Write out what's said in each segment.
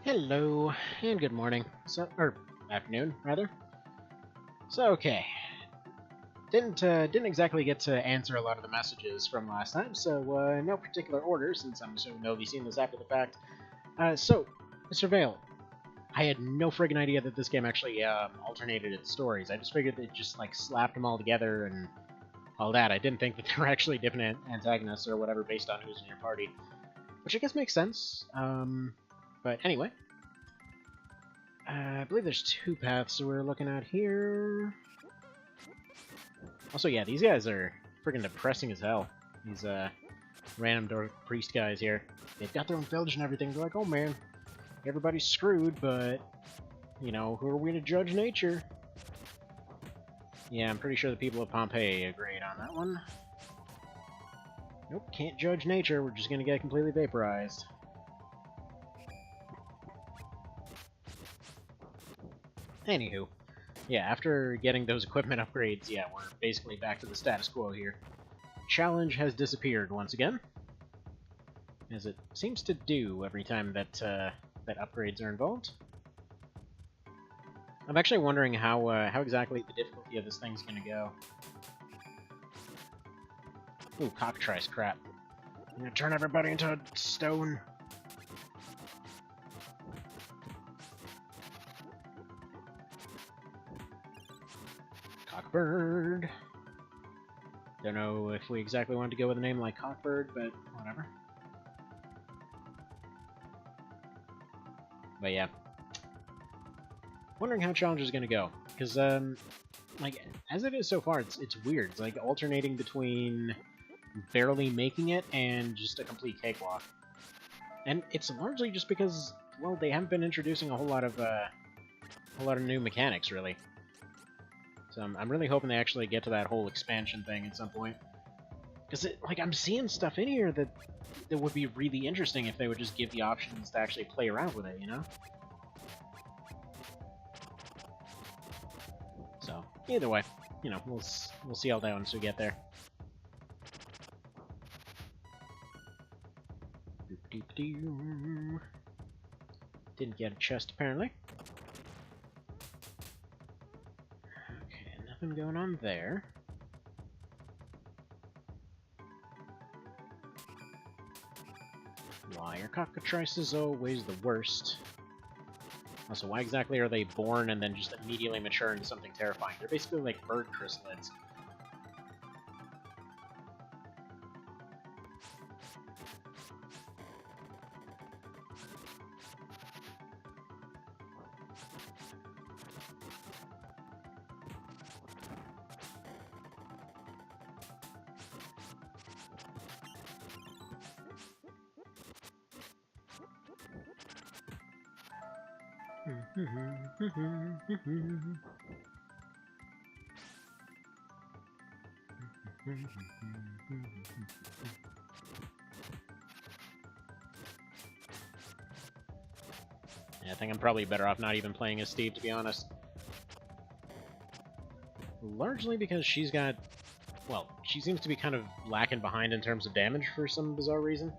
Hello, and good morning. Or afternoon, rather. Okay. Didn't exactly get to answer a lot of the messages from last time, so no particular order, since I'm assuming they'll be seeing this after the fact. So, Mr. Vale, I had no friggin' idea that this game actually alternated its stories. I just figured they just like slapped them all together and all that. I didn't think that there were actually different antagonists or whatever based on who's in your party, which I guess makes sense. But anyway. I believe there's two paths we're looking at here. Also, yeah, these guys are freaking depressing as hell. These random Dark Priest guys here. They've got their own village and everything. They're like, oh man, everybody's screwed, but, you know, who are we to judge nature? Yeah, I'm pretty sure the people of Pompeii agreed on that one. Nope, can't judge nature. We're just gonna get completely vaporized. Anywho, yeah, after getting those equipment upgrades, yeah, we're basically back to the status quo here. Challenge has disappeared once again, as it seems to do every time that that upgrades are involved. I'm actually wondering how exactly the difficulty of this thing's gonna go. Ooh, cockatrice crap. I'm gonna turn everybody into stone. Cockbird. Don't know if we exactly wanted to go with a name like Cockbird, but whatever. But yeah. Wondering how challenge is gonna go. Because, like, as it is so far, it's weird. It's like alternating between barely making it and just a complete cakewalk. And it's largely just because, well, they haven't been introducing a whole lot of new mechanics, really. So I'm really hoping they actually get to that whole expansion thing at some point. Because, like, I'm seeing stuff in here that would be really interesting if they would just give the options to actually play around with it, you know? So, either way, you know, we'll see all that once we get there. Didn't get a chest, apparently. Okay, nothing going on there. Why are cockatrices always the worst? Also, why exactly are they born and then just immediately mature into something terrifying? They're basically like bird chrysalids. Yeah, I think I'm probably better off not even playing as Steve, to be honest. Largely because she's got... well, she seems to be kind of lacking behind in terms of damage for some bizarre reason.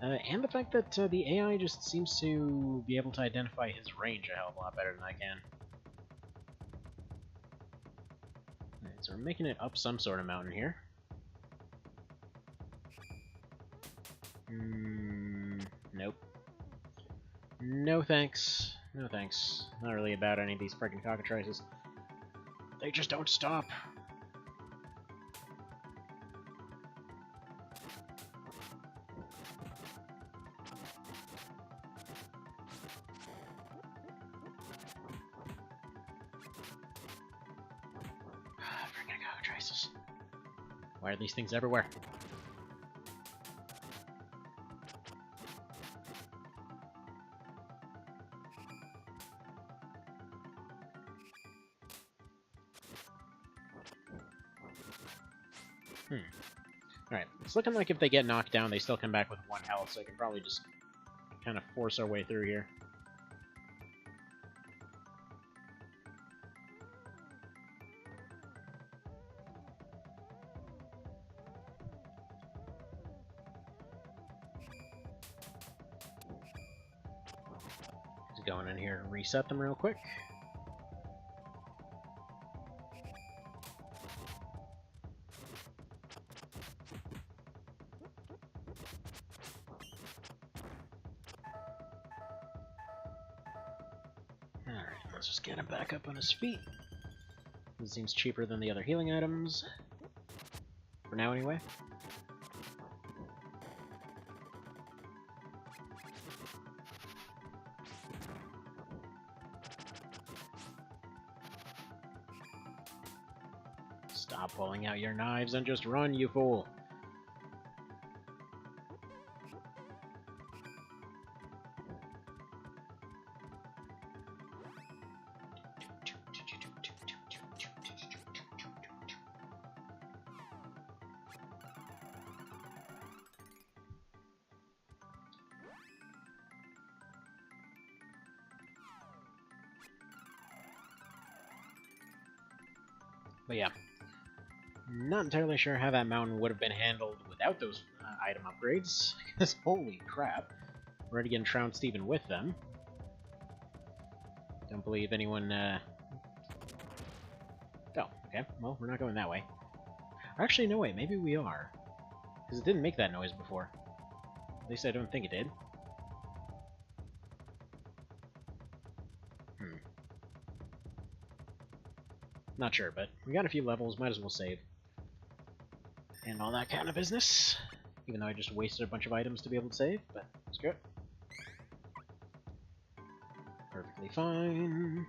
And the fact that the AI just seems to be able to identify his range a hell of a lot better than I can. Alright, so we're making it up some sort of mountain here. Nope. No thanks. No thanks. Not really about any of these freaking cockatrices. They just don't stop. Freaking cockatrices. Why are these things everywhere? Alright, it's looking like if they get knocked down, they still come back with 1 health, so I can probably just kind of force our way through here. Just going in here and reset them real quick. Let's just get him back up on his feet. This seems cheaper than the other healing items. For now, anyway. Stop pulling out your knives and just run, you fool! But yeah, not entirely sure how that mountain would have been handled without those item upgrades, because holy crap, we're already getting trounced even with them. don't believe anyone, Oh, okay. Well, we're not going that way. Actually, no, wait, maybe we are. Because it didn't make that noise before. At least I don't think it did. Not sure, but we got a few levels, might as well save. And all that kind of business. Even though I just wasted a bunch of items to be able to save, but it's good. Perfectly fine.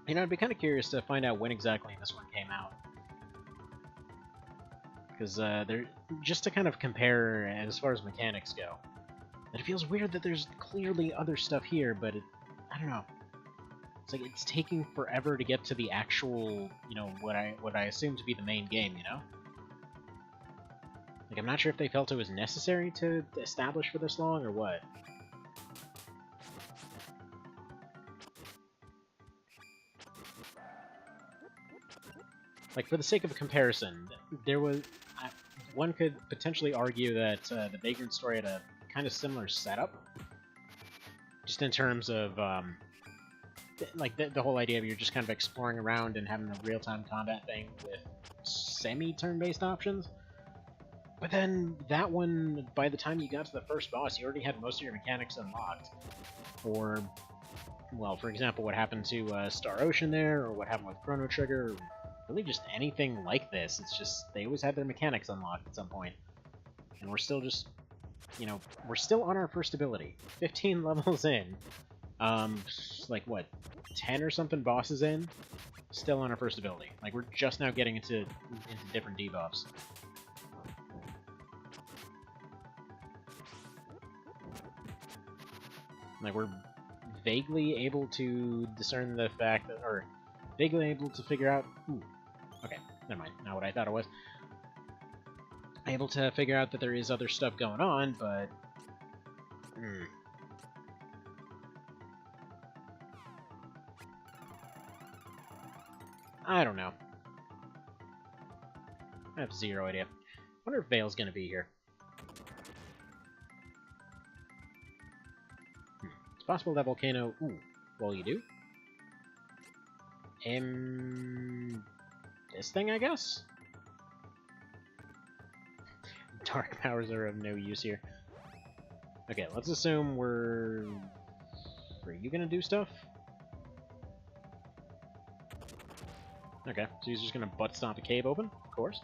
You know, I'd be kind of curious to find out when exactly this one came out. Because they're just to kind of compare as far as mechanics go. It feels weird that there's clearly other stuff here, but I don't know. It's like it's taking forever to get to the actual, you know, what I assume to be the main game, you know? Like, I'm not sure if they felt it was necessary to establish for this long, or what. Like, for the sake of a comparison, there was... one could potentially argue that the Vagrant story had a kind of similar setup. Just in terms of, like, the whole idea of you're just kind of exploring around and having a real-time combat thing with semi-turn-based options. But then, that one, by the time you got to the first boss, you already had most of your mechanics unlocked. Or, well, for example, what happened to Star Ocean there, or what happened with Chrono Trigger, or really just anything like this. It's just, they always had their mechanics unlocked at some point. And we're still just, you know, we're still on our first ability. 15 levels in. Like, what, 10 or something bosses in? Still on our first ability. Like, we're just now getting into different debuffs. Like, we're vaguely able to discern the fact that, or vaguely able to figure out, ooh, okay, never mind, not what I thought it was. Able to figure out that there is other stuff going on, but, I don't know. I have zero idea. Wonder if Vale's gonna be here. It's possible that volcano... Ooh, well, you do? This thing, I guess? Dark powers are of no use here. Okay, let's assume we're... Are you gonna do stuff? Okay, so he's just gonna butt stomp a cave open, of course.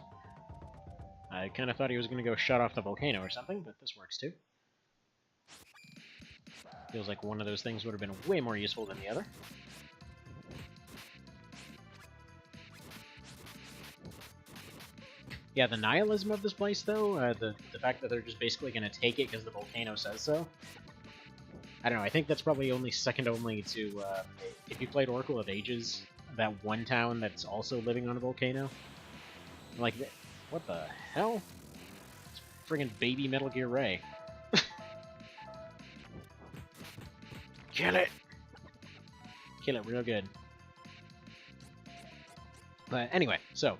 I kind of thought he was gonna go shut off the volcano or something, but this works too. Feels like one of those things would have been way more useful than the other. Yeah, the nihilism of this place, though, the fact that they're just basically going to take it because the volcano says so. I don't know, I think that's probably only second only to, if you played Oracle of Ages, that one town that's also living on a volcano. Like, what the hell? It's friggin' baby Metal Gear Ray. Kill it! Kill it real good. But anyway, so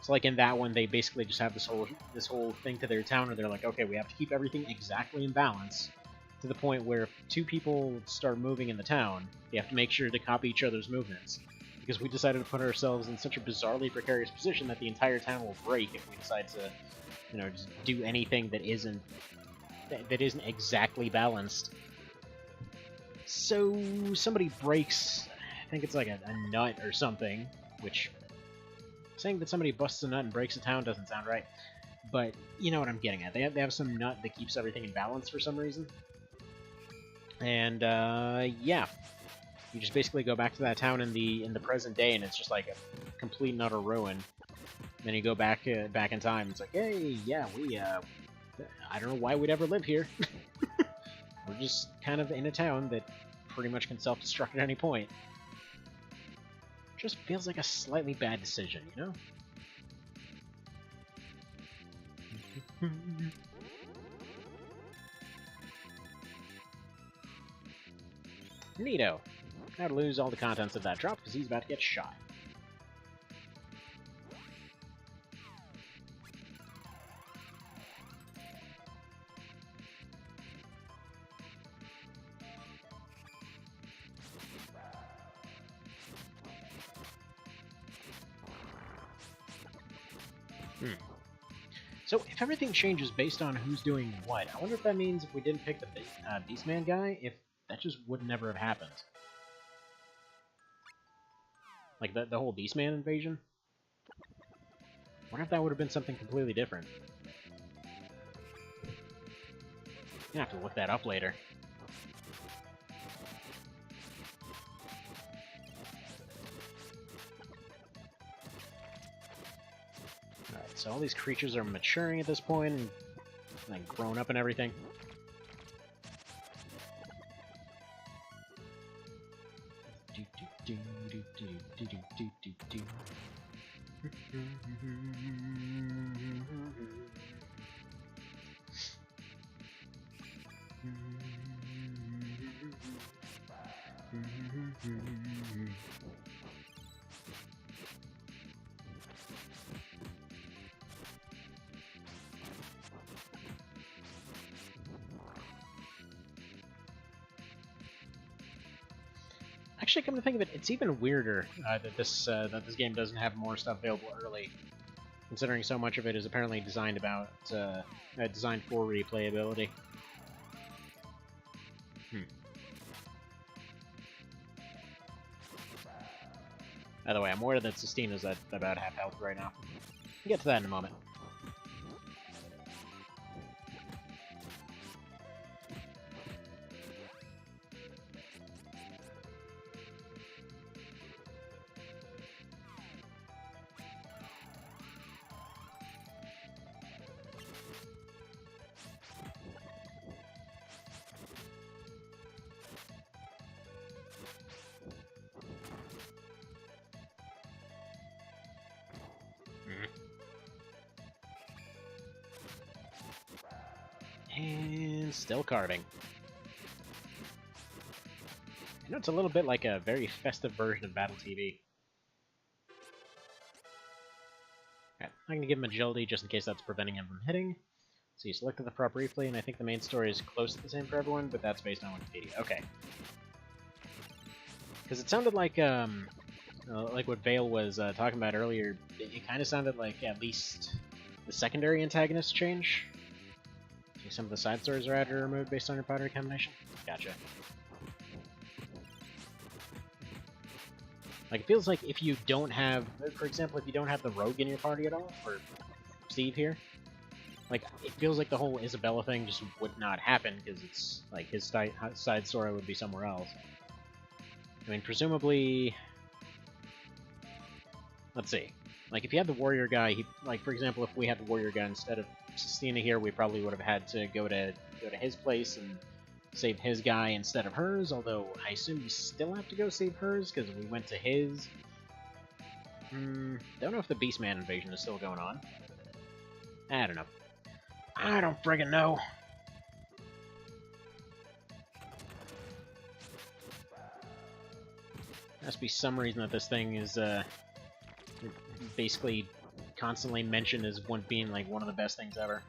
like in that one, they basically just have this whole thing to their town where they're like, okay, we have to keep everything exactly in balance, to the point where if two people start moving in the town, they have to make sure to copy each other's movements. Because we decided to put ourselves in such a bizarrely precarious position that the entire town will break if we decide to, you know, just do anything that isn't exactly balanced. So somebody breaks, I think it's like a nut or something, which, saying that somebody busts a nut and breaks a town doesn't sound right, but you know what I'm getting at. They have some nut that keeps everything in balance for some reason. And yeah, you just basically go back to that town in the present day, and it's just like a complete and utter ruin. Then you go back in time. It's like, hey, yeah, I don't know why we'd ever live here. We're just kind of in a town that pretty much can self-destruct at any point. Just feels like a slightly bad decision, you know? Neato. Now to lose all the contents of that drop because he's about to get shot. Hmm. So, if everything changes based on who's doing what, I wonder if that means if we didn't pick the Beastman guy, if that just would never have happened. Like, the whole Beastman invasion? I wonder if that would have been something completely different. You have to look that up later. Alright, so all these creatures are maturing at this point, and like grown up and everything. Actually, come to think of it, it's even weirder that this game doesn't have more stuff available early, considering so much of it is apparently designed designed for replayability. By the way, I'm aware that Sistina's at about half health right now. We'll get to that in a moment. And still carving. I know it's a little bit like a very festive version of Battle TV. Alright, I'm going to give him agility just in case that's preventing him from hitting. So you selected the prop briefly, and I think the main story is close to the same for everyone, but that's based on Wikipedia. Okay. Because it sounded like what Vale was talking about earlier, it kind of sounded like at least the secondary antagonists change. Okay, some of the side stories are added or removed based on your pottery combination. Gotcha. Like, it feels like if you don't have, for example, if you don't have the rogue in your party at all, or Steve here, like, it feels like the whole Isabella thing just would not happen, because it's, like, his side story would be somewhere else. I mean, presumably... Let's see. Like, if you had the warrior guy, like, for example, if we had the warrior guy instead of Sistina here, we probably would have had to go to his place and save his guy instead of hers, although I assume you still have to go save hers, because we went to his. Don't know if the Beastman invasion is still going on. I don't know. I don't friggin' know. Must be some reason that this thing is, basically constantly mentioned as being, like, one of the best things ever.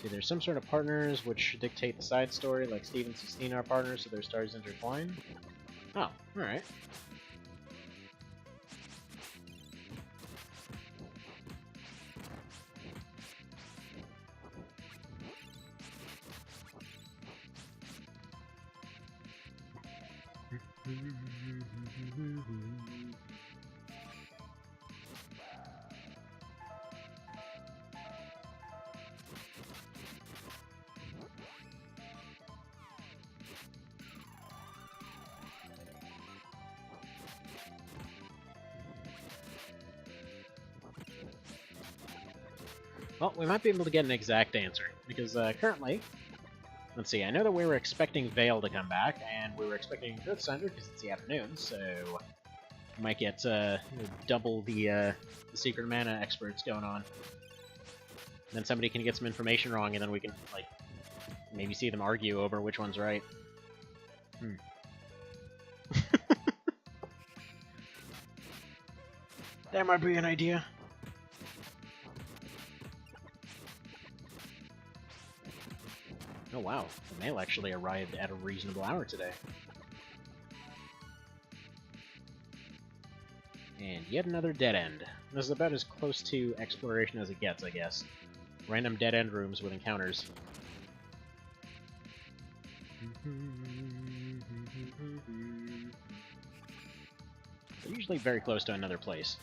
See, there's some sort of partners which dictate the side story, like Steve and Sistina are partners, so their stories intertwine. Oh, alright. Well, we might be able to get an exact answer, because currently, let's see, I know that we were expecting Vale to come back, and we were expecting Earthsender because it's the afternoon, so we might get double the secret mana experts going on. And then somebody can get some information wrong, and then we can, like, maybe see them argue over which one's right. That might be an idea. Oh wow, the mail actually arrived at a reasonable hour today. And yet another dead end. This is about as close to exploration as it gets, I guess. Random dead end rooms with encounters. They're usually very close to another place.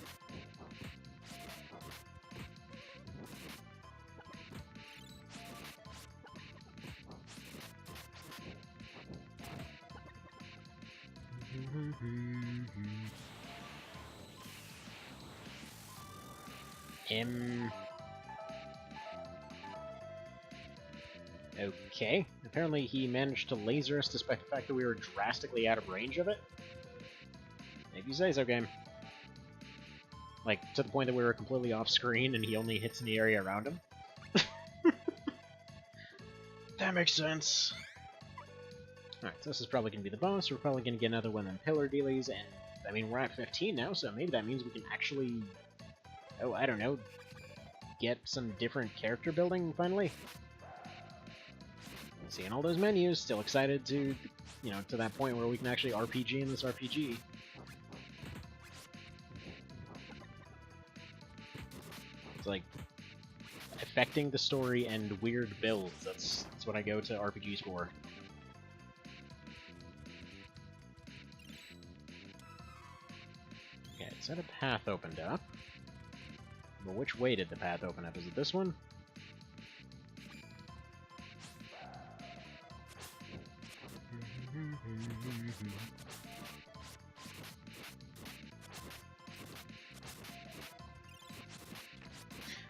Okay. Apparently he managed to laser us despite the fact that we were drastically out of range of it. Maybe you say so, game. Like, to the point that we were completely off-screen and he only hits in the area around him. That makes sense. Alright, so this is probably going to be the boss. We're probably going to get another one of them pillar dealies, and, I mean, we're at 15 now, so maybe that means we can actually, oh, I don't know, get some different character building, finally. Seeing all those menus, still excited to, you know, to that point where we can actually RPG in this RPG. It's like, affecting the story and weird builds, that's what I go to RPGs for. Okay, it said a path opened up. But which way did the path open up? Is it this one?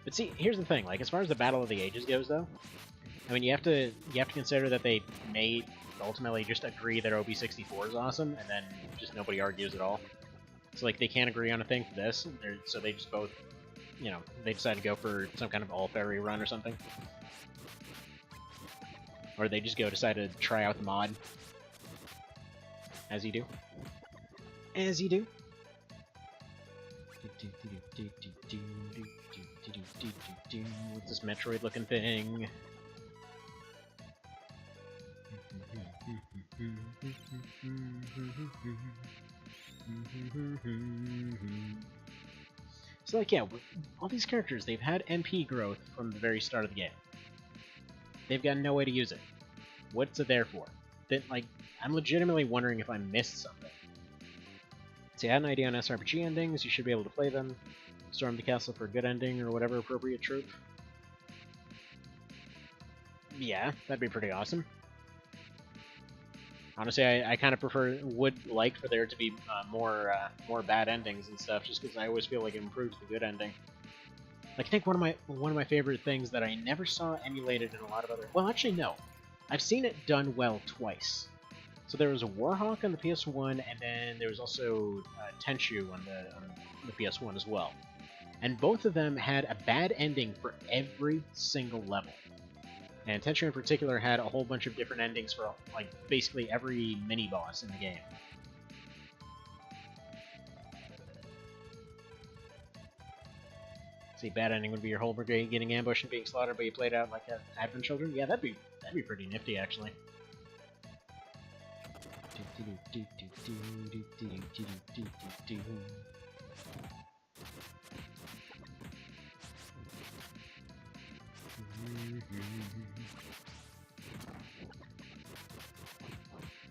But see, here's the thing, like, as far as the Battle of the Ages goes, though, I mean, you have to consider that they may ultimately just agree that OB64 is awesome, and then just nobody argues at all. So, like, they can't agree on a thing for this, so they just both, you know, they decide to go for some kind of all-fairy run or something. Or they just decide to try out the mod. As you do. As you do. What's this Metroid-looking thing? So, like, yeah, all these characters, they've had MP growth from the very start of the game. They've got no way to use it. What's it there for? That, like, I'm legitimately wondering if I missed something. So you had an idea on SRPG endings, you should be able to play them. Storm the castle for a good ending, or whatever appropriate trope. Yeah, that'd be pretty awesome. Honestly, I kind of would like for there to be more bad endings and stuff, just because I always feel like it improves the good ending. Like, I think one of my favorite things that I never saw emulated in a lot of other... Well, actually, no. I've seen it done well twice. So there was a Warhawk on the PS1, and then there was also Tenchu on the PS1 as well. And both of them had a bad ending for every single level. And Tenchu in particular had a whole bunch of different endings for, like, basically every mini-boss in the game. See, bad ending would be your whole brigade getting ambushed and being slaughtered, but you played out like Advent Children? Yeah, that'd be pretty nifty, actually.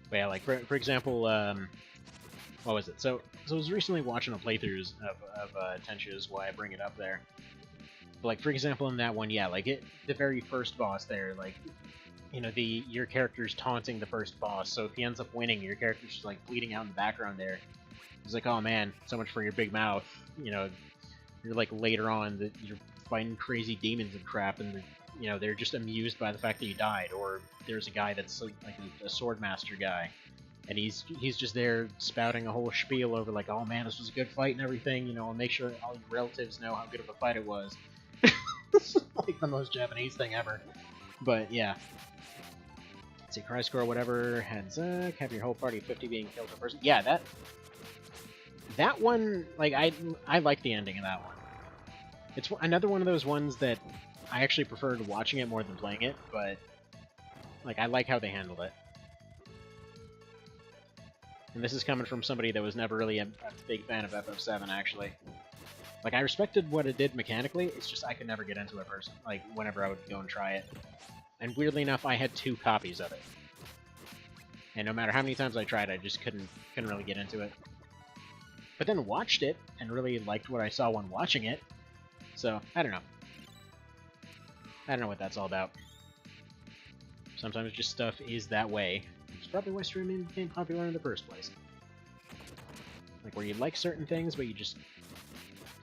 But yeah, like, for example, what was it? So I was recently watching the playthroughs of Tenchu, is why I bring it up there. But, like, for example, in that one, yeah, like, the very first boss there, like, you know, your character's taunting the first boss, so if he ends up winning, your character's just, like, bleeding out in the background there. He's like, oh man, so much for your big mouth. You know, you're, like, later on, that you're fighting crazy demons and crap, and you know, they're just amused by the fact that you died. Or there's a guy that's like a swordmaster guy, and he's just there spouting a whole spiel over like, oh man, this was a good fight and everything, you know, I'll make sure all your relatives know how good of a fight it was. It's like the most Japanese thing ever. But yeah. Let's see, cry score, whatever, heads up, have your whole party of 50 being killed per person. Yeah, That one, like, I like the ending of that one. It's another one of those ones that I actually preferred watching it more than playing it, but, like, I like how they handled it. And this is coming from somebody that was never really a big fan of FF7, actually. Like, I respected what it did mechanically, it's just I could never get into it like, whenever I would go and try it. And weirdly enough, I had 2 copies of it. And no matter how many times I tried, I just couldn't really get into it. But then watched it, and really liked what I saw when watching it. So, I don't know. I don't know what that's all about. Sometimes just stuff is that way. It's probably why streaming became popular in the first place. Like, where you like certain things, but you just,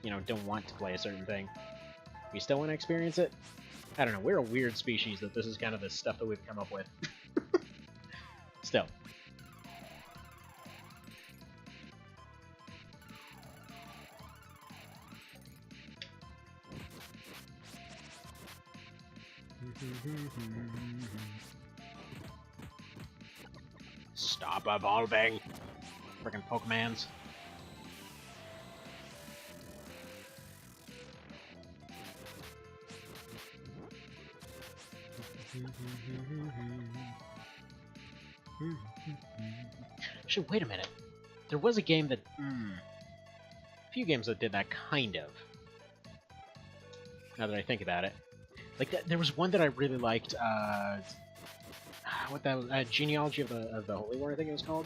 you know, don't want to play a certain thing. You still want to experience it? I don't know, we're a weird species that this is kind of the stuff that we've come up with. Still. Stop evolving! Frickin' Pokemans. Actually, wait a minute. There was a game that... a few games that did that, kind of. Now that I think about it. Like, there was one that I really liked, what that was, Genealogy of the Holy War, I think it was called.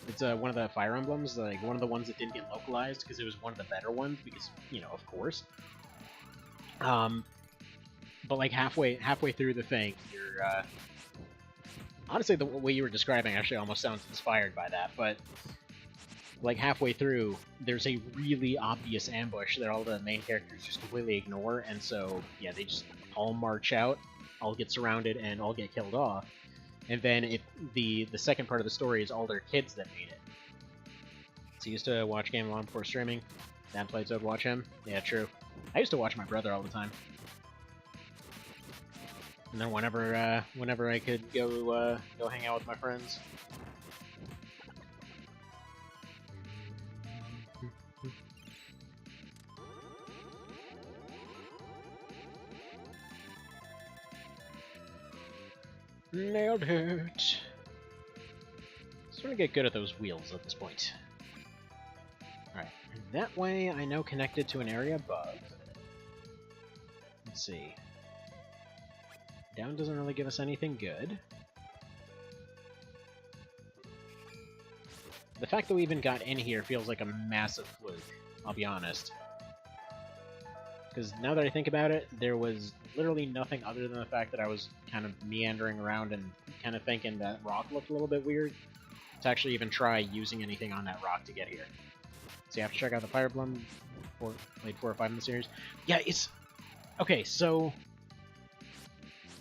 It's one of the Fire Emblems, like, one of the ones that didn't get localized, because it was one of the better ones, because, you know, of course. But, like, halfway through the thing, you're, honestly, the way you were describing actually almost sounds inspired by that, but, like, halfway through, there's a really obvious ambush that all the main characters just completely ignore, and so, yeah, they just all march out, all get surrounded, and all get killed off. And then the second part of the story is all their kids that made it. So you used to watch Game On before streaming? Dad played, so I'd watch him? Yeah, true. I used to watch my brother all the time. And then whenever I could go hang out with my friends. Nailed it! Sort of get good at those wheels at this point. Alright, that way I know connected to an area above. Let's see. Down doesn't really give us anything good. The fact that we even got in here feels like a massive fluke, I'll be honest. Because now that I think about it, there was literally nothing other than the fact that I was kind of meandering around and kind of thinking that rock looked a little bit weird, to actually even try using anything on that rock to get here. So you have to check out the Fire Emblem, played 4 or 5 in the series. Yeah, it's... Okay, so...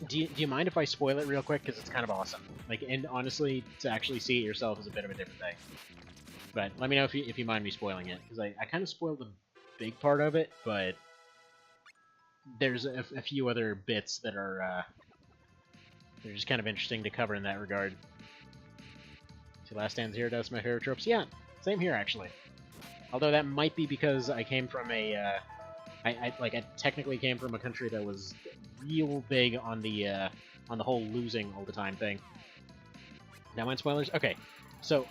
Do you mind if I spoil it real quick? Because it's kind of awesome. Like, and honestly, to actually see it yourself is a bit of a different thing. But let me know if you mind me spoiling it, because I kind of spoiled a big part of it, but there's a few other bits that are they're just kind of interesting to cover in that regard. See, Last Stand Zero, that's my favorite tropes. Yeah, same here actually. Although that might be because I came from a I technically came from a country that was real big on the whole losing all the time thing. Now, mind spoilers? Okay, so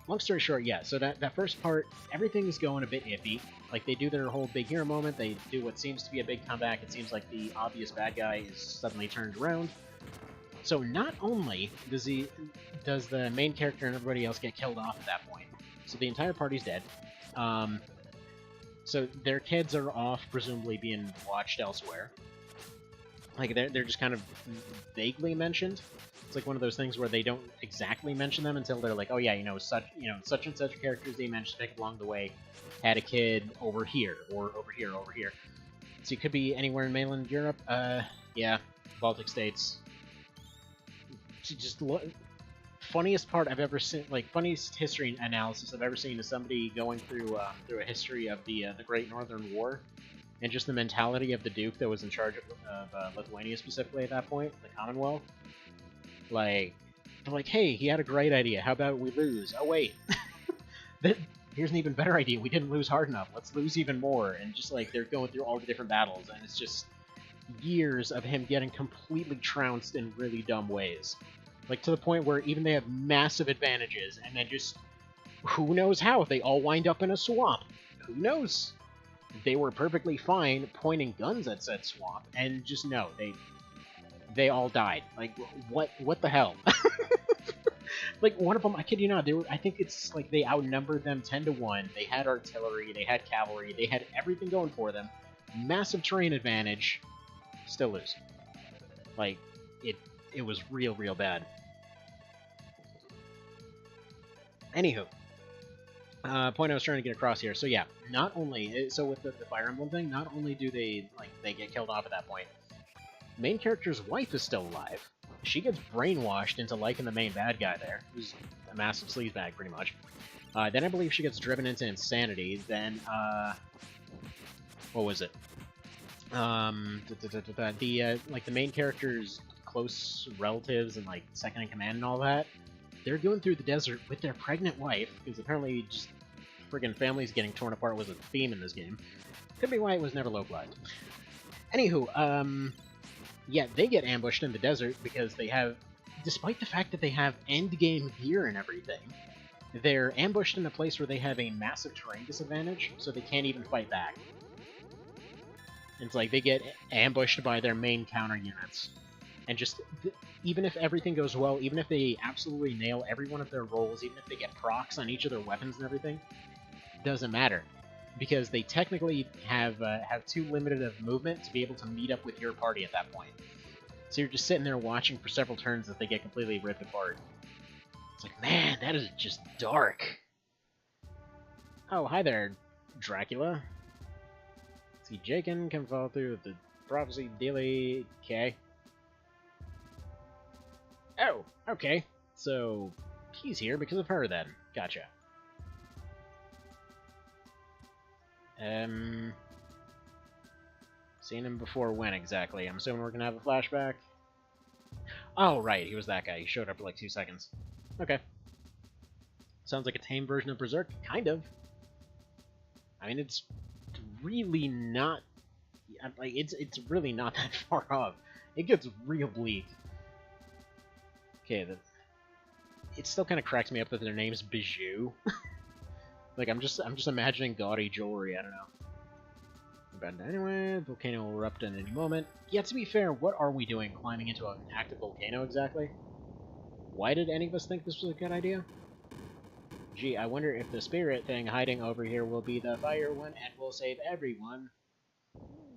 long story short, yeah. So that first part, everything's going a bit iffy. Like, they do their whole big hero moment. They do what seems to be a big comeback. It seems like the obvious bad guy is suddenly turned around. So not only does the main character and everybody else get killed off at that point, so the entire party's dead. So their kids are off, presumably being watched elsewhere. Like, they're just kind of vaguely mentioned. It's like one of those things where they don't exactly mention them until they're like, oh yeah, such and such characters they managed to pick along the way had a kid over here, or over here, over here. So it could be anywhere in mainland Europe. Yeah, Baltic states. Just funniest part I've ever seen, like, funniest history analysis I've ever seen is somebody going through a history of the Great Northern War, and just the mentality of the Duke that was in charge of Lithuania specifically at that point, the Commonwealth. Like, they're like, hey, he had a great idea. How about we lose? Oh wait, here's an even better idea. We didn't lose hard enough. Let's lose even more. And just, like, they're going through all the different battles, and it's just years of him getting completely trounced in really dumb ways. Like, to the point where even they have massive advantages, and then just, who knows how, they all wind up in a swamp. Who knows? They were perfectly fine pointing guns at said swamp, and just no, they all died. Like, what the hell? Like, one of them, I kid you not, I think it's like they outnumbered them 10-1. They had artillery, they had cavalry, they had everything going for them. Massive terrain advantage, still lose. Like, it was real bad. Anywho, point I was trying to get across here. So yeah, not only with the Fire Emblem thing, not only do they get killed off at that point, main character's wife is still alive. She gets brainwashed into liking the main bad guy there, who's a massive sleazebag, pretty much. Then I believe she gets driven into insanity. Then, what was it? The main character's close relatives and, like, second in command and all that, they're going through the desert with their pregnant wife, because apparently just friggin' families getting torn apart was a theme in this game. Could be why it was never localized. Anywho, yeah, they get ambushed in the desert because they have, despite the fact that they have endgame gear and everything, they're ambushed in a place where they have a massive terrain disadvantage, so they can't even fight back. It's like they get ambushed by their main counter units. And just, even if everything goes well, even if they absolutely nail every one of their rolls, even if they get procs on each of their weapons and everything, doesn't matter. Because they technically have too limited of movement to be able to meet up with your party at that point. So you're just sitting there watching for several turns as they get completely ripped apart. It's like, man, that is just dark. Oh, hi there, Dracula. See, Jakin can fall through the prophecy daily. Okay. Oh, okay. So, he's here because of her then. Gotcha. Seen him before when exactly? I'm assuming we're gonna have a flashback. Oh, right, he was that guy. He showed up for like 2 seconds. Okay. Sounds like a tame version of Berserk. Kind of. I mean, it's really not... Like, it's really not that far off. It gets real bleak. Okay, it still kind of cracks me up that their name's Bijou. Like, I'm just imagining gaudy jewelry, I don't know. But anyway, volcano will erupt at any moment. Yeah, to be fair, what are we doing climbing into an active volcano exactly? Why did any of us think this was a good idea? Gee, I wonder if the spirit thing hiding over here will be the fire one and will save everyone.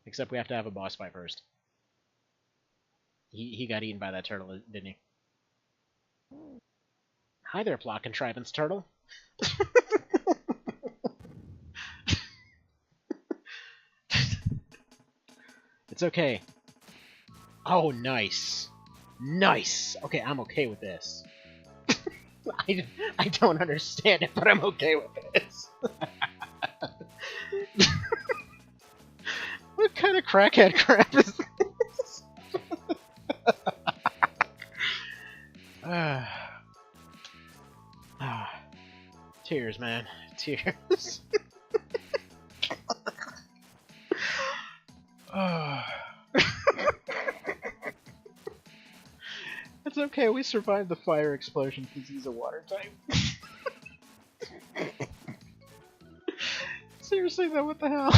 Except we have to have a boss fight first. He got eaten by that turtle, didn't he? Hi there, plot contrivance turtle. It's okay. Oh, nice. Nice! Okay, I'm okay with this. I don't understand it, but I'm okay with this. What kind of crackhead crap is this? Tears, man. Tears. It's okay, we survived the fire explosion because he's a water type. Seriously though, what the hell?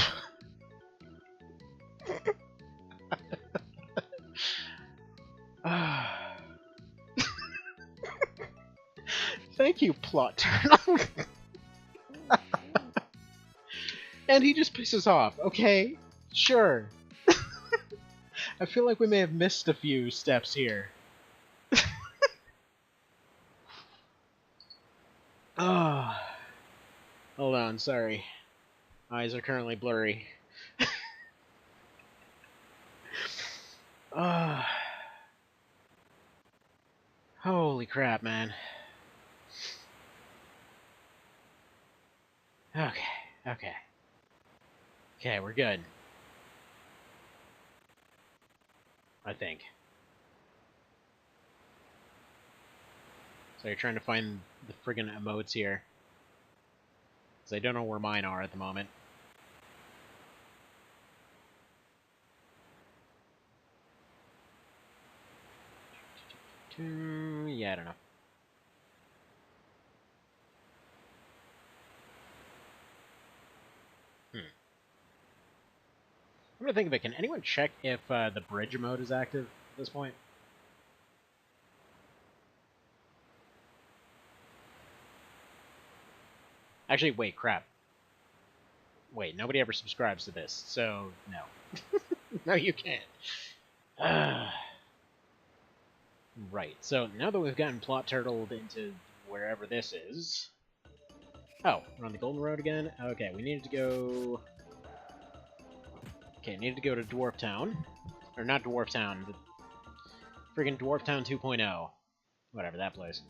Thank you, plot turtle. And he just pisses off. Okay, sure. I feel like we may have missed a few steps here. Oh. Hold on, sorry. Eyes are currently blurry. Holy crap, man. Okay. Okay, we're good. I think. So you're trying to find the friggin' emotes here. Because I don't know where mine are at the moment. Yeah, I don't know. I'm gonna think of it. Can anyone check if the bridge mode is active at this point? Actually, wait, crap. Wait, nobody ever subscribes to this, so no. No, you can't. Right, so now that we've gotten plot turtled into wherever this is... Oh, we're on the Golden Road again? Okay, we needed to go... Okay, needed to go to Dwarf Town. Or not Dwarf Town, but friggin' Dwarf Town 2.0. Whatever, that place.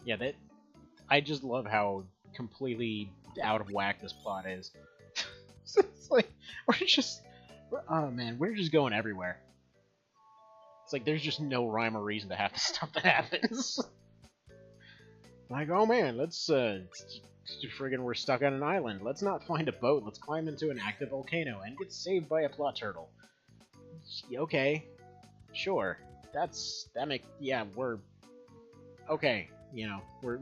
Yeah, that... I just love how completely out of whack this plot is. It's like, oh man, we're just going everywhere. It's like, there's just no rhyme or reason to half the stuff that happens. Like, oh man, let's, friggin' we're stuck on an island. Let's not find a boat. Let's climb into an active volcano and get saved by a plot turtle. Okay. Sure. Yeah, we're... Okay, you know, we're...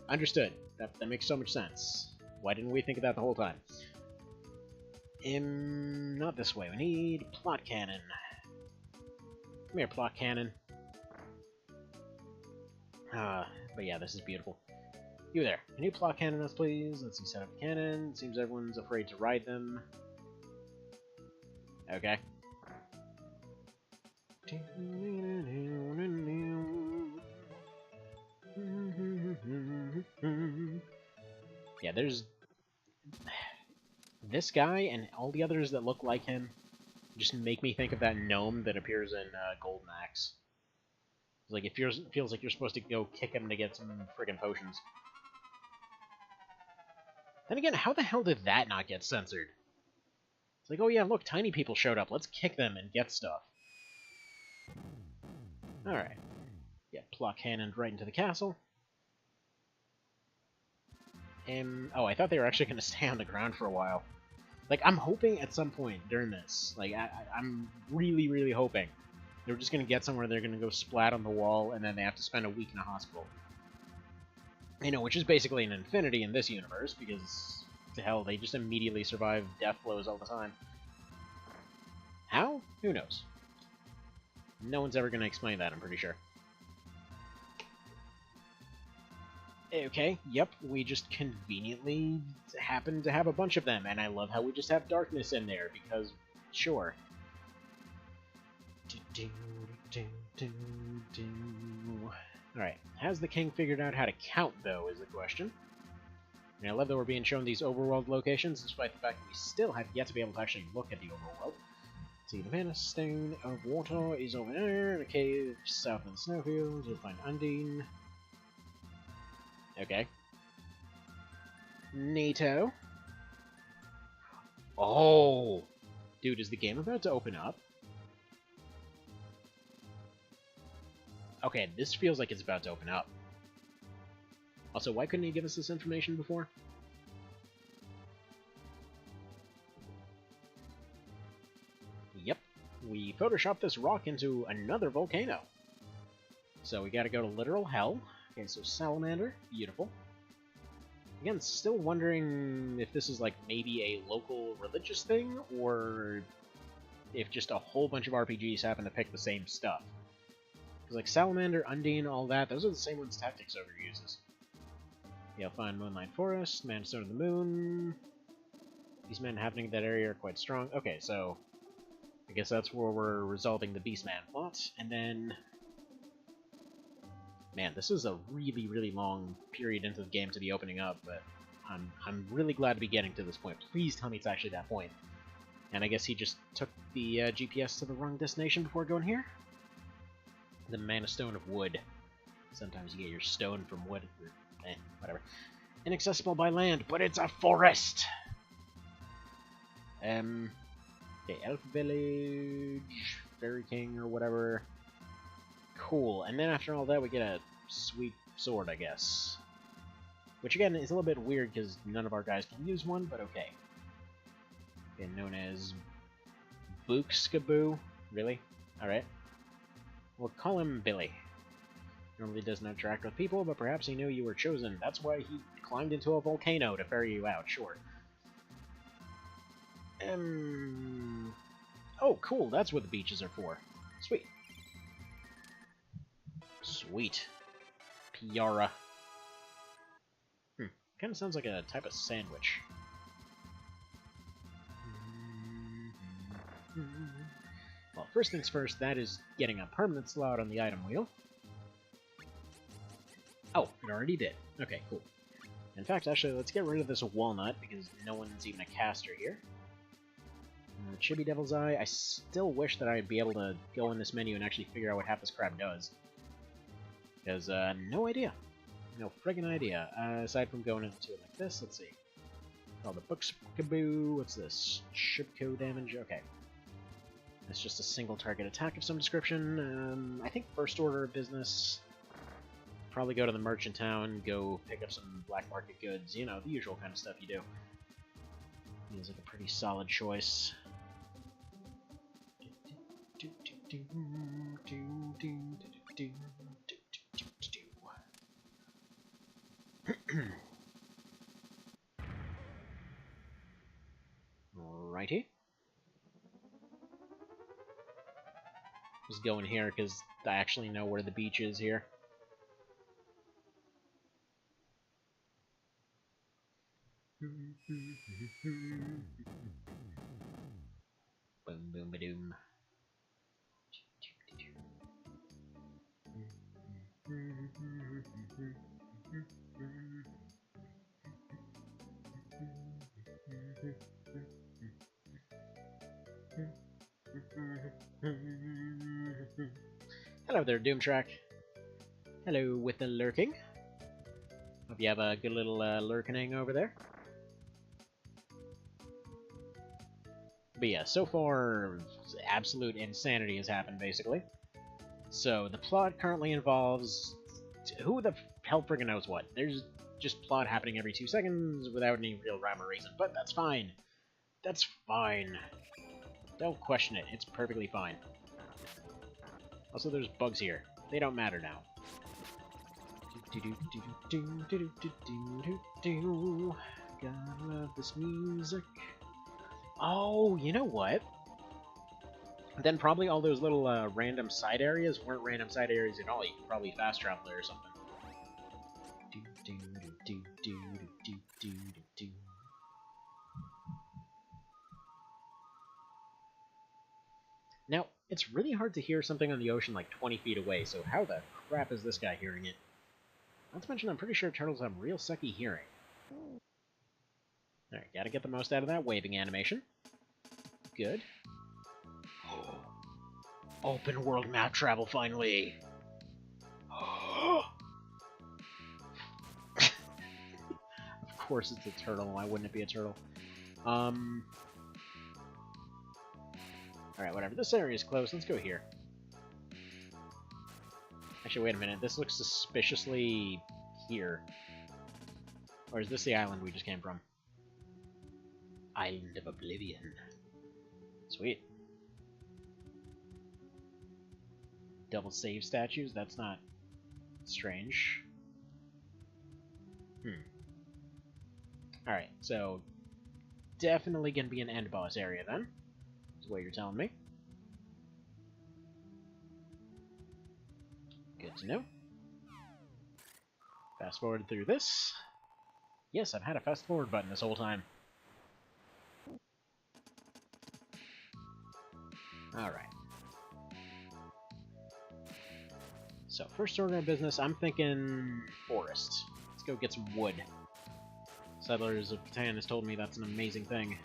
Understood. That makes so much sense. Why didn't we think of that the whole time? Not this way. We need plot cannon. Come here, plot cannon. But yeah, this is beautiful. You there. Can you plot cannon us, please? Let's see, set up cannon. Seems everyone's afraid to ride them. Okay. Yeah, there's... This guy and all the others that look like him just make me think of that gnome that appears in Golden Axe. Like, it feels like you're supposed to go kick him to get some friggin' potions. Then again, how the hell did that not get censored? It's like, oh yeah, look, tiny people showed up. Let's kick them and get stuff. Alright. Yeah, plot cannoned right into the castle. Oh, I thought they were actually going to stay on the ground for a while. Like, I'm hoping at some point during this, like, I'm really, really hoping they're just going to get somewhere, they're going to go splat on the wall, and then they have to spend a week in a hospital. You know, which is basically an infinity in this universe, because, to hell, they just immediately survive death blows all the time. How? Who knows? No one's ever going to explain that, I'm pretty sure. Okay, yep, we just conveniently happen to have a bunch of them, and I love how we just have darkness in there, because, sure. Alright, has the king figured out how to count, though, is the question. And I love that we're being shown these overworld locations, despite the fact that we still have yet to be able to actually look at the overworld. See, the Mana Stone of Water is over there, in a cave south of the snowfields, you'll find Undine. Okay. Neato. Oh! Dude, is the game about to open up? Okay, this feels like it's about to open up. Also, why couldn't he give us this information before? Yep. We photoshopped this rock into another volcano. So we gotta go to literal hell. Okay, so Salamander, beautiful. Again, still wondering if this is like maybe a local religious thing, or if just a whole bunch of RPGs happen to pick the same stuff. Because like Salamander, Undine, all that, those are the same ones Tactics Ogre uses. You'll find Moonlight Forest, Man Stone of the Moon. These men happening in that area are quite strong. Okay, so I guess that's where we're resolving the Beastman plot, and then... Man, this is a really, really long period into the game to be opening up, but I'm really glad to be getting to this point. Please tell me it's actually that point. And I guess he just took the GPS to the wrong destination before going here? The Mana Stone of Wood. Sometimes you get your stone from wood. Whatever. Inaccessible by land, but it's a forest! Okay, Elf Village, Fairy King, or whatever. Cool, and then after all that we get a sweet sword, I guess. Which, again, is a little bit weird because none of our guys can use one, but okay. Okay, known as Bookskaboo. Really? Alright. We'll call him Billy. Normally doesn't interact with people, but perhaps he knew you were chosen. That's why he climbed into a volcano to ferry you out, sure. Oh, cool, that's what the beaches are for. Sweet. Sweet. Piara. Kinda sounds like a type of sandwich. Well, first things first, that is getting a permanent slot on the item wheel. Oh, it already did. Okay, cool. In fact, actually, let's get rid of this walnut, because no one's even a caster here. Chibi Devil's Eye, I still wish that I'd be able to go in this menu and actually figure out what half this crap does. Because, no idea. No friggin' idea. Aside from going into it like this, let's see. Oh, the Bookskaboo, what's this? Shipco damage, okay. That's just a single target attack of some description. I think first order of business, probably go to the merchant town, go pick up some black market goods, you know, the usual kind of stuff you do. Seems like a pretty solid choice. Alrighty. Just going here because I actually know where the beach is here. Boom, boom, ba-doom. Hello there, Doomtrack. Hello with the lurking. Hope you have a good little lurkening over there. But yeah, so far, absolute insanity has happened, basically. So, the plot currently involves... Who the hell friggin' knows what? There's just plot happening every 2 seconds without any real rhyme or reason, but that's fine. That's fine. Don't question it, it's perfectly fine. Also, there's bugs here. They don't matter now. Gotta love this music. Oh, you know what? Then probably all those little random side areas weren't random side areas at all. You could probably fast travel there or something. Now, it's really hard to hear something on the ocean like 20 feet away, so how the crap is this guy hearing it? Not to mention, I'm pretty sure turtles have real sucky hearing. Alright, gotta get the most out of that waving animation. Good. Open world map travel, finally! Of course it's a turtle, why wouldn't it be a turtle? Alright, whatever, this area is closed, let's go here. Actually, wait a minute, this looks suspiciously here. Or is this the island we just came from? Island of Oblivion. Sweet. Double save statues? That's not strange. Alright, so definitely gonna be an end boss area then, is what you're telling me. Good to know. Fast forward through this. Yes, I've had a fast forward button this whole time. Alright. So, first order of business, I'm thinking forest. Let's go get some wood. Settlers of Catan has told me that's an amazing thing.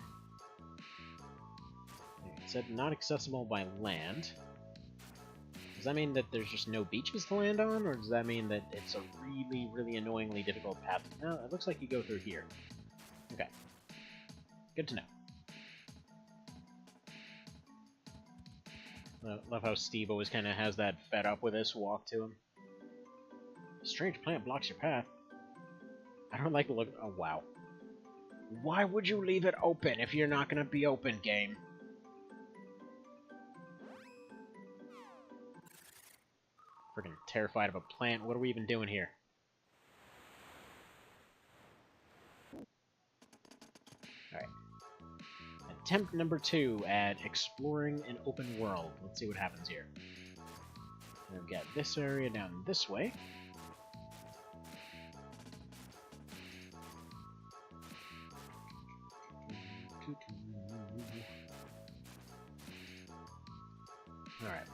It said not accessible by land. Does that mean that there's just no beaches to land on, or does that mean that it's a really, really annoyingly difficult path? No, it looks like you go through here. Okay. Good to know. Love how Steve always kind of has that fed up with this walk to him. Strange plant blocks your path. I don't like the look. Oh, wow. Why would you leave it open if you're not gonna be open, game? Freaking terrified of a plant. What are we even doing here? Alright. Attempt number 2 at exploring an open world. Let's see what happens here. We've got this area down this way. Alright.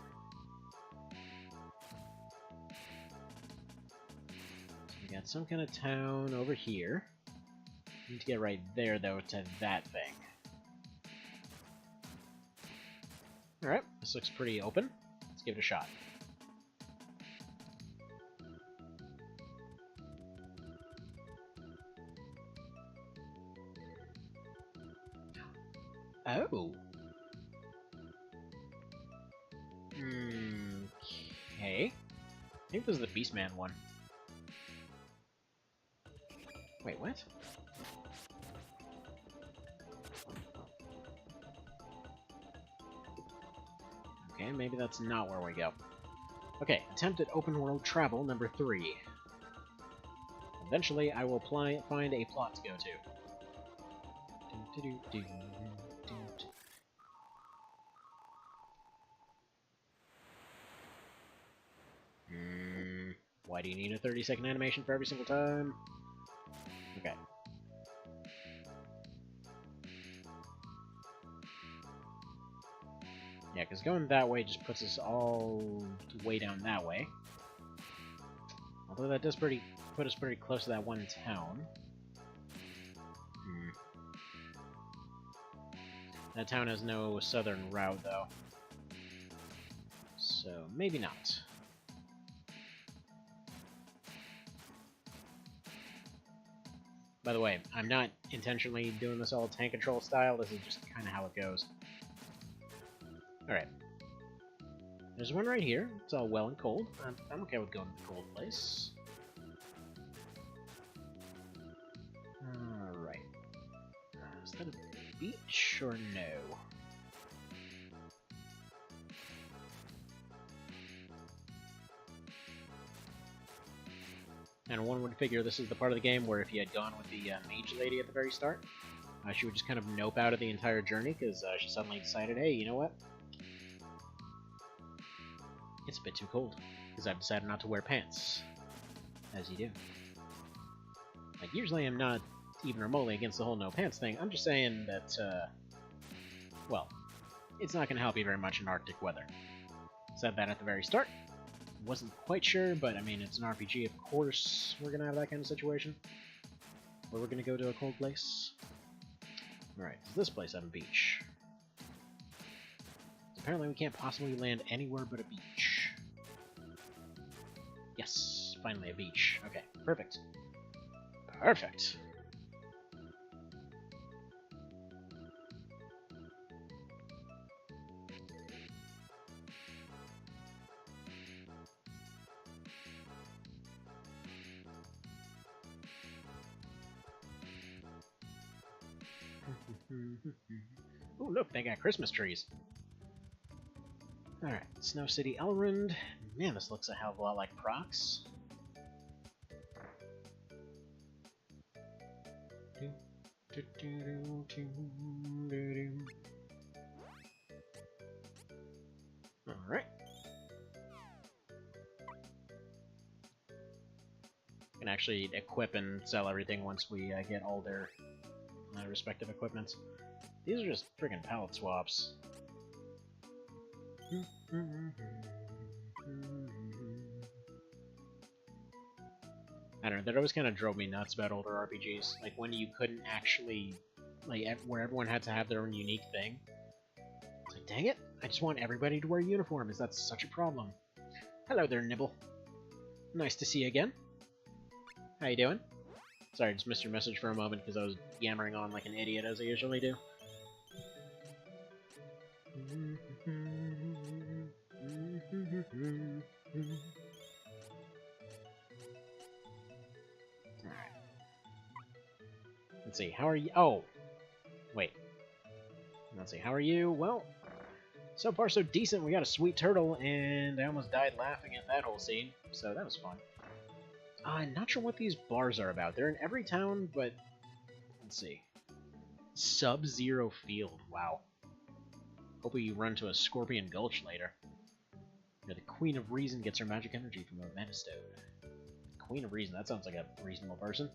So we got some kind of town over here. Need to get right there, though, to that thing. Alright, this looks pretty open. Let's give it a shot. Oh. Okay. I think this is the Beastman one. Wait, what? Okay, maybe that's not where we go. Okay, attempt at open world travel number 3. Eventually, I will find a plot to go to. Why do you need a 30-second animation for every single time? Okay. Yeah, because going that way just puts us all way down that way. Although that does put us pretty close to that one town. That town has no southern route, though. So, maybe not. By the way, I'm not intentionally doing this all tank control style, this is just kind of how it goes. Alright. There's one right here. It's all well and cold. I'm okay with going to the cold place. Alright. Is that a beach or no? And one would figure this is the part of the game where if you had gone with the mage lady at the very start, she would just kind of nope out of the entire journey because she suddenly decided, hey, you know what? It's a bit too cold, because I've decided not to wear pants. As you do. Like, usually I'm not even remotely against the whole no pants thing, I'm just saying that, well, it's not going to help you very much in Arctic weather. Said that at the very start. Wasn't quite sure, but I mean, it's an RPG, of course we're going to have that kind of situation. Where we're going to go to a cold place. Alright, does this place have a beach? Apparently we can't possibly land anywhere but a beach. Yes, finally a beach. Okay, perfect. Perfect! Oh, look, they got Christmas trees. Alright, Snow City Elrond. Man, this looks a hell of a lot like Prox. Alright. Can actually equip and sell everything once we get all their respective equipments. These are just friggin' palette swaps. I don't know, that always kind of drove me nuts about older RPGs. Like, when you couldn't actually, like, where everyone had to have their own unique thing. It's like, dang it, I just want everybody to wear uniforms, that's such a problem. Hello there, Nibble. Nice to see you again. How you doing? Sorry, I just missed your message for a moment because I was yammering on like an idiot as I usually do. Let's see, how are you? Oh, wait. Let's see, how are you? Well, so far so decent. We got a sweet turtle, and I almost died laughing at that whole scene, so that was fun. I'm not sure what these bars are about. They're in every town, but let's see. Sub-Zero Field. Wow. Hope we run to a Scorpion Gulch later. The Queen of Reason gets her magic energy from a Metastone. Queen of Reason. That sounds like a reasonable person.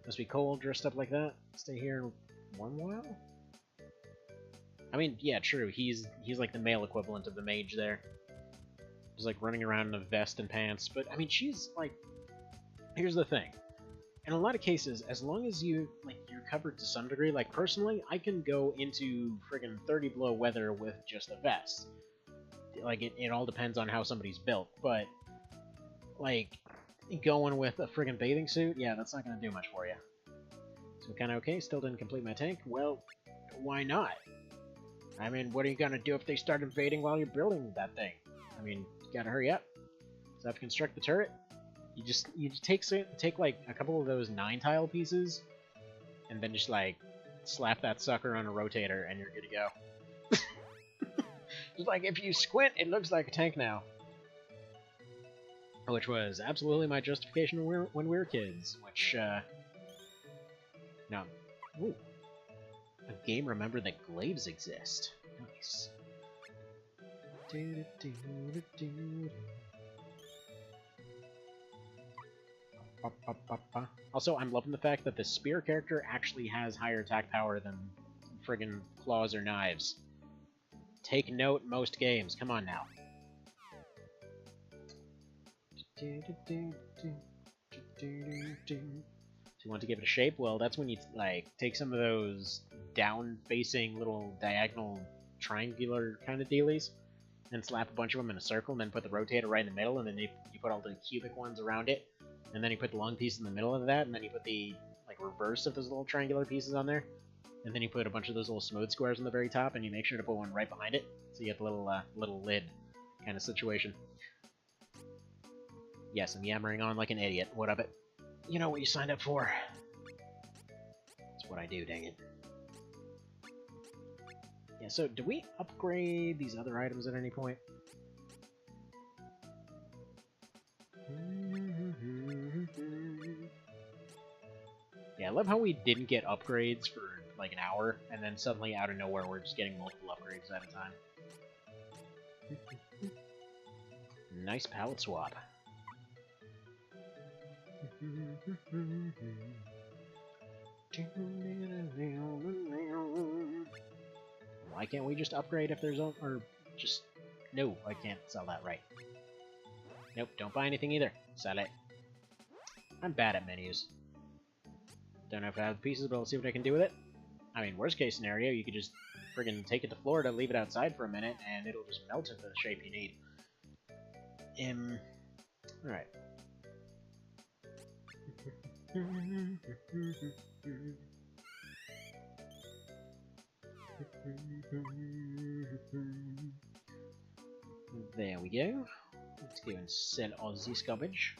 Must be cold, dressed up like that. Stay here and warm while. I mean, yeah, true. He's like the male equivalent of the mage there. He's like running around in a vest and pants. But I mean, she's like. Here's the thing. In a lot of cases, as long as you're covered to some degree, like personally, I can go into friggin' 30 below weather with just a vest. Like, it all depends on how somebody's built, but, like, going with a friggin' bathing suit, yeah, that's not gonna do much for you. So kinda okay, still didn't complete my tank. Well, why not? I mean, what are you gonna do if they start invading while you're building that thing? I mean, you gotta hurry up. So I have to construct the turret. You take like a couple of those 9-tile pieces, and then just like slap that sucker on a rotator, and you're good to go. Just like if you squint, it looks like a tank now. Which was absolutely my justification when we were kids. Which no, ooh, a game remembered that glaives exist. Nice. Also, I'm loving the fact that the spear character actually has higher attack power than friggin' claws or knives. Take note, most games. Come on now. Do you want to give it a shape? Well, that's when you like take some of those down-facing little diagonal triangular kind of dealies and slap a bunch of them in a circle, and then put the rotator right in the middle, and then you put all the cubic ones around it. And then you put the long piece in the middle of that, and then you put the like reverse of those little triangular pieces on there. And then you put a bunch of those little smooth squares on the very top, and you make sure to put one right behind it, so you get the little lid kind of situation. Yes, I'm yammering on like an idiot. What of it? You know what you signed up for. That's what I do, dang it. Yeah, so do we upgrade these other items at any point? Yeah, I love how we didn't get upgrades for like an hour, and then suddenly out of nowhere we're just getting multiple upgrades at a time. Nice palette swap. Why can't we just upgrade if there's or just... No, I can't sell that right. Nope, don't buy anything either. Sell it. I'm bad at menus. Don't know if I have the pieces, but I'll see what I can do with it. I mean, worst case scenario, you could just friggin' take it to Florida, leave it outside for a minute, and it'll just melt into the shape you need. Alright. There we go. Let's go and sell all this garbage.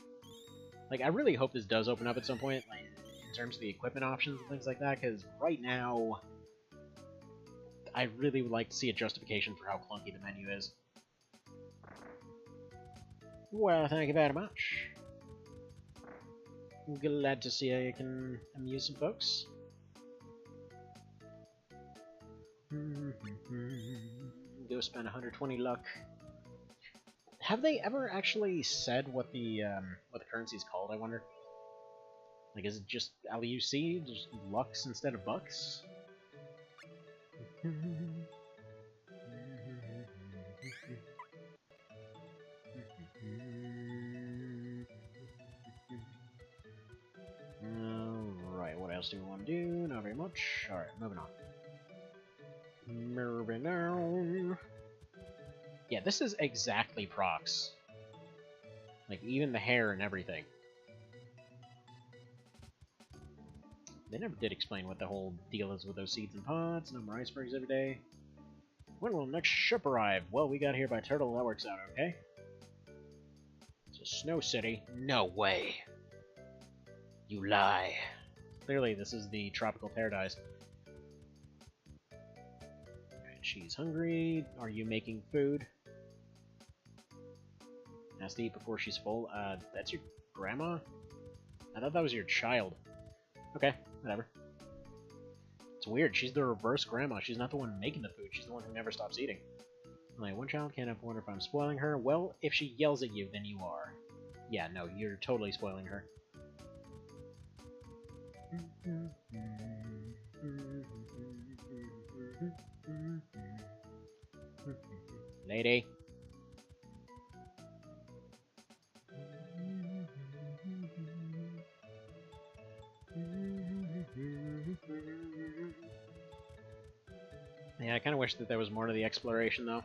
Like, I really hope this does open up at some point, like, in terms of the equipment options and things like that, because right now, I really would like to see a justification for how clunky the menu is. Well, thank you very much. Glad to see I can amuse some folks. Go spend 120 luck. Have they ever actually said what the currency is called, I wonder? Like, is it just LUC? Just Lux instead of bucks? Alright, what else do we want to do? Not very much. Alright, moving on. Moving on. Yeah, this is exactly Prox. Like, even the hair and everything. They never did explain what the whole deal is with those seeds and pods. No more icebergs every day. When will the next ship arrive? Well, we got here by turtle. That works out okay. It's a snow city. No way. You lie. clearly this is the tropical paradise. Alright, she's hungry. Are you making food? Has to eat before she's full. That's your grandma? I thought that was your child. Okay, whatever. It's weird, she's the reverse grandma. She's not the one making the food, she's the one who never stops eating. Like, one child can't help wonder if I'm spoiling her. Well, if she yells at you, then you are. Yeah, no, you're totally spoiling her. Lady. Yeah, I kind of wish that there was more to the exploration, though.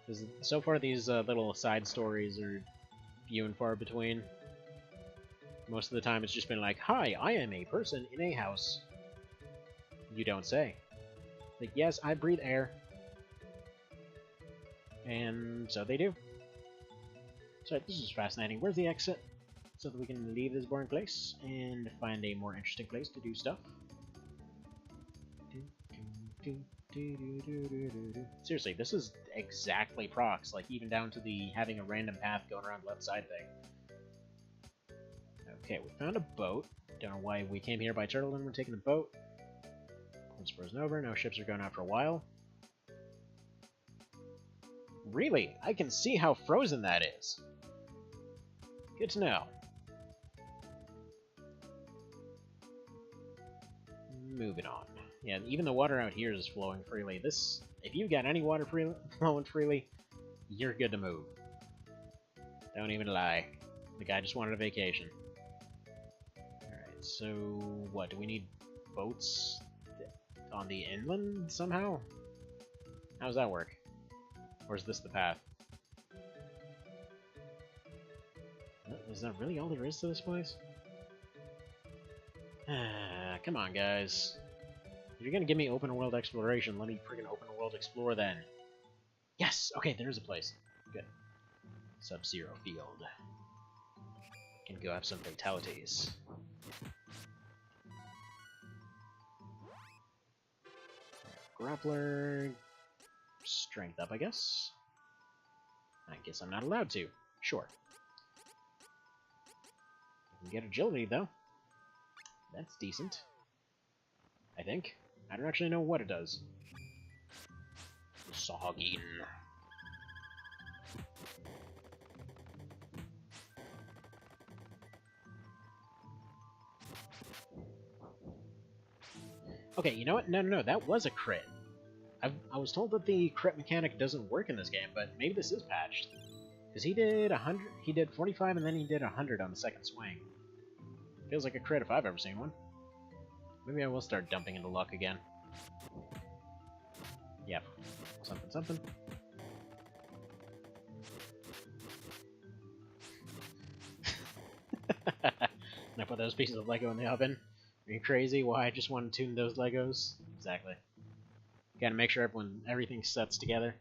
Because so far these little side stories are few and far between. Most of the time it's just been like, hi, I am a person in a house. You don't say. Like, yes, I breathe air. And so they do. So this is fascinating. Where's the exit? So that we can leave this boring place and find a more interesting place to do stuff. Seriously, this is exactly Prox, like even down to the having a random path going around the left side thing. Okay, we found a boat. Don't know why we came here by turtle and we're taking the boat. It's frozen over, no ships are going out for a while. Really? I can see how frozen that is. Good to know. Moving on. Yeah, even the water out here is flowing freely. This, if you've got any water flowing freely, you're good to move. Don't even lie. The guy just wanted a vacation. Alright, so what? Do we need boats on the inland somehow? How does that work? Or is this the path? Is that really all there is to this place? Come on, guys. If you're gonna give me open world exploration, let me friggin' open world explore then. Yes! Okay, there's a place. Good. Sub-Zero field. Can go have some fatalities. Grappler. Strength up, I guess. I guess I'm not allowed to. Sure. I can get agility, though. That's decent. I think. I don't actually know what it does. Sogging. Okay, you know what? No, that was a crit. I was told that the crit mechanic doesn't work in this game, but maybe this is patched. Because he did 100, he did 45, and then he did 100 on the second swing. Feels like a crit if I've ever seen one. Maybe I will start dumping into luck again. Yep. Something. And I put those pieces of Lego in the oven. Are you crazy? Why? I just want to tune those Legos? Exactly. Gotta make sure everything sets together.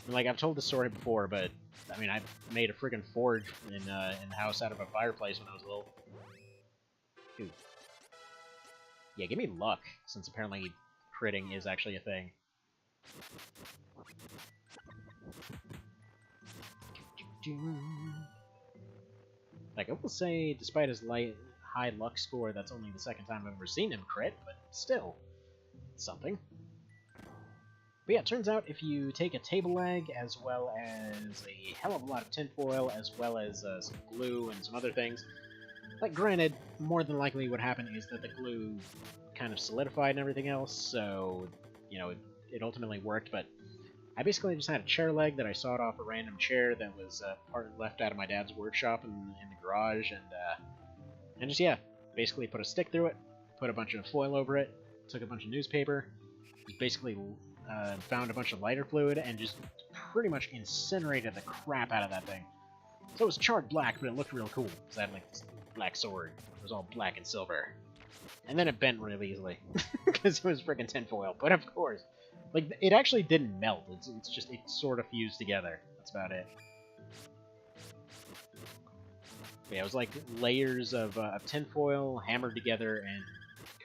And like, I've told this story before, but I mean, I made a friggin' forge in the house out of a fireplace when I was little. Dude. Yeah, give me luck, since apparently critting is actually a thing. Like, I will say, despite his high luck score, that's only the second time I've ever seen him crit, but still, something. But yeah, it turns out if you take a table leg, as well as a hell of a lot of tinfoil, as well as some glue and some other things, like, granted, more than likely what happened is that the glue kind of solidified and everything else, so, you know, it ultimately worked, but I basically just had a chair leg that I sawed off a random chair that was part left out of my dad's workshop in the garage, and just, yeah, basically put a stick through it, put a bunch of foil over it, took a bunch of newspaper, just basically found a bunch of lighter fluid, and just pretty much incinerated the crap out of that thing. So it was charred black, but it looked real cool, because I had, like, this black sword. It was all black and silver. And then it bent really easily, because it was freaking tinfoil. But of course, like, it actually didn't melt. It's just, it sort of fused together. That's about it. But yeah, it was like layers of tinfoil hammered together and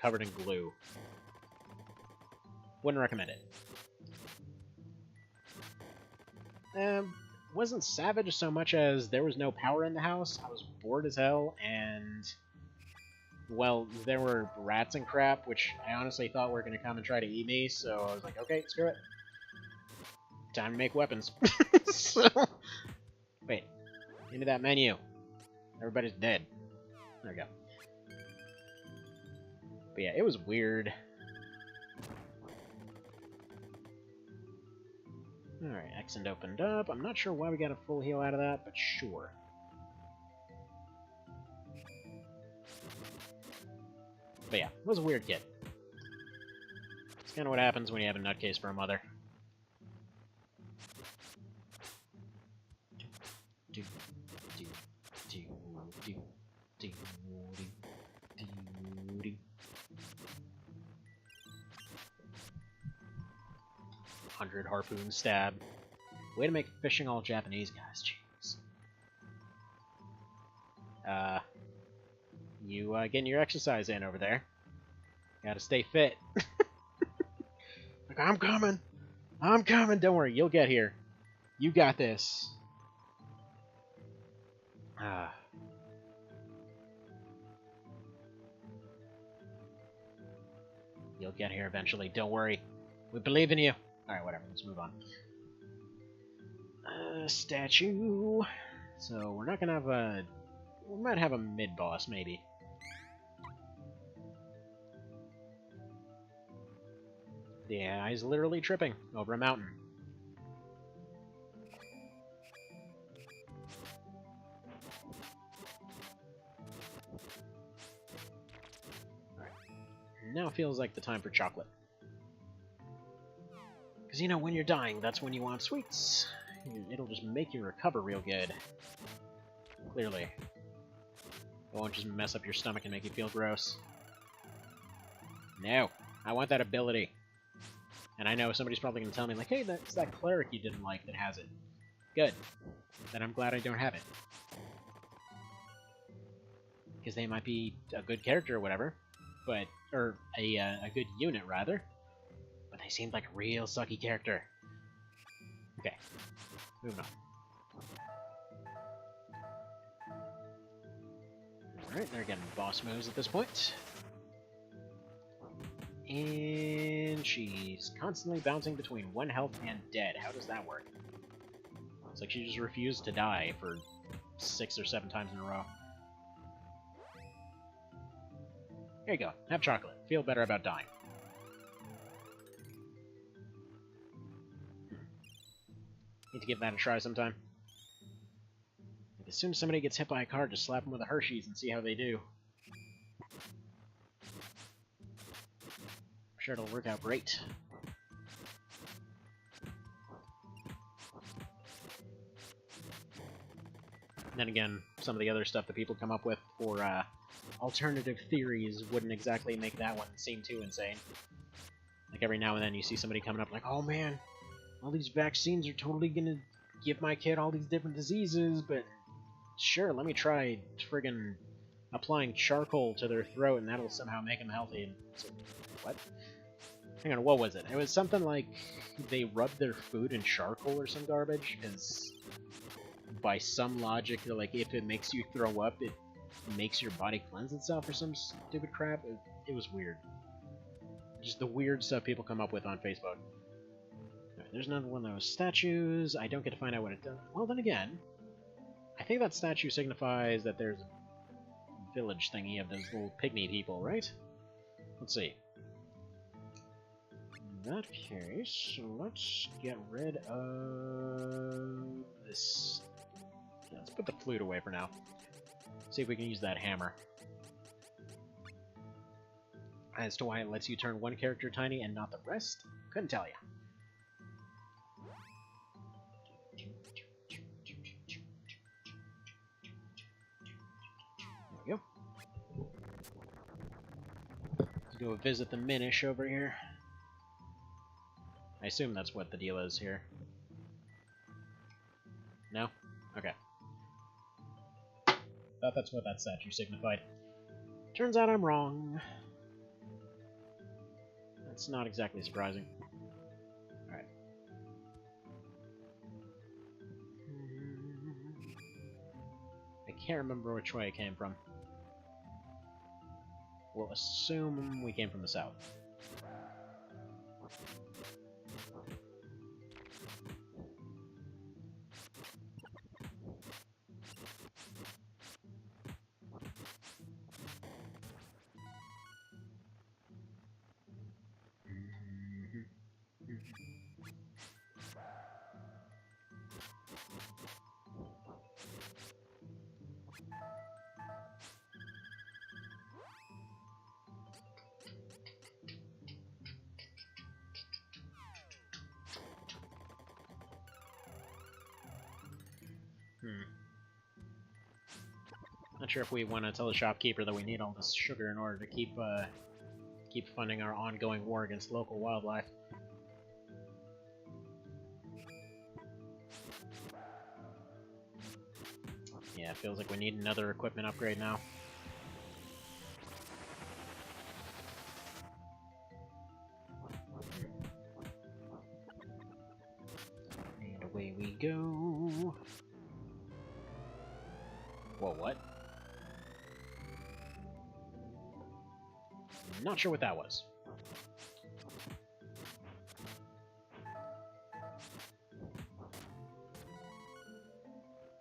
covered in glue. Wouldn't recommend it. Wasn't savage so much as there was no power in the house. I was bored as hell, and well, there were rats and crap, which I honestly thought were going to come and try to eat me, so I was like, okay, screw it. Time to make weapons. So, wait, into that menu. Everybody's dead. There we go. But yeah, it was weird. Alright, accent opened up. I'm not sure why we got a full heal out of that, but sure. But yeah, it was a weird kid. It's kind of what happens when you have a nutcase for a mother. Do, do, do, do, do, do, do. 100 harpoon stab. Way to make fishing all Japanese, guys. Jeez. You getting your exercise in over there. Gotta stay fit. Like, I'm coming! I'm coming! Don't worry, you'll get here. You got this. You'll get here eventually, don't worry. We believe in you. Alright, whatever, let's move on. Statue. So, we're not gonna have a... We might have a mid-boss, maybe. Yeah, he's literally tripping over a mountain. Alright. Now feels like the time for chocolate. Because, you know, when you're dying, that's when you want sweets. It'll just make you recover real good. Clearly. It won't just mess up your stomach and make you feel gross. No. I want that ability. And I know somebody's probably going to tell me, like, hey, that's that cleric you didn't like that has it. Good. Then I'm glad I don't have it. Because they might be a good character or whatever. But, or a good unit, rather. But they seemed like a real sucky character. Okay. Moving on. Alright, they're getting boss moves at this point. And she's constantly bouncing between 1 health and dead. How does that work? It's like she just refused to die for 6 or 7 times in a row. Here you go. Have chocolate. Feel better about dying. Need to give that a try sometime. Like, as soon as somebody gets hit by a car, just slap them with a Hershey's and see how they do. I'm sure it'll work out great. And then again, some of the other stuff that people come up with for alternative theories wouldn't exactly make that one seem too insane. Like every now and then you see somebody coming up like, oh man, all these vaccines are totally gonna give my kid all these different diseases, but sure, let me try friggin' applying charcoal to their throat and that'll somehow make them healthy. And so, what? Hang on, what was it? It was something like they rubbed their food in charcoal or some garbage, because by some logic, like, if it makes you throw up, it makes your body cleanse itself or some stupid crap. It was weird. Just the weird stuff people come up with on Facebook. Right, there's another one of those statues. I don't get to find out what it does. Well, then again, I think that statue signifies that there's a village thingy of those little pygmy people, right? Let's see. In that case, let's get rid of this. Yeah, let's put the flute away for now. See if we can use that hammer. As to why it lets you turn one character tiny and not the rest, couldn't tell you. There we go. Let's go visit the Minish over here. I assume that's what the deal is here. No? Okay. thought that's what that statue signified. Turns out I'm wrong. That's not exactly surprising. Alright. I can't remember which way I came from. We'll assume we came from the south. Not sure if we want to tell the shopkeeper that we need all this sugar in order to keep funding our ongoing war against local wildlife. Yeah, it feels like we need another equipment upgrade now. And away we go. Whoa, what? Not sure what that was.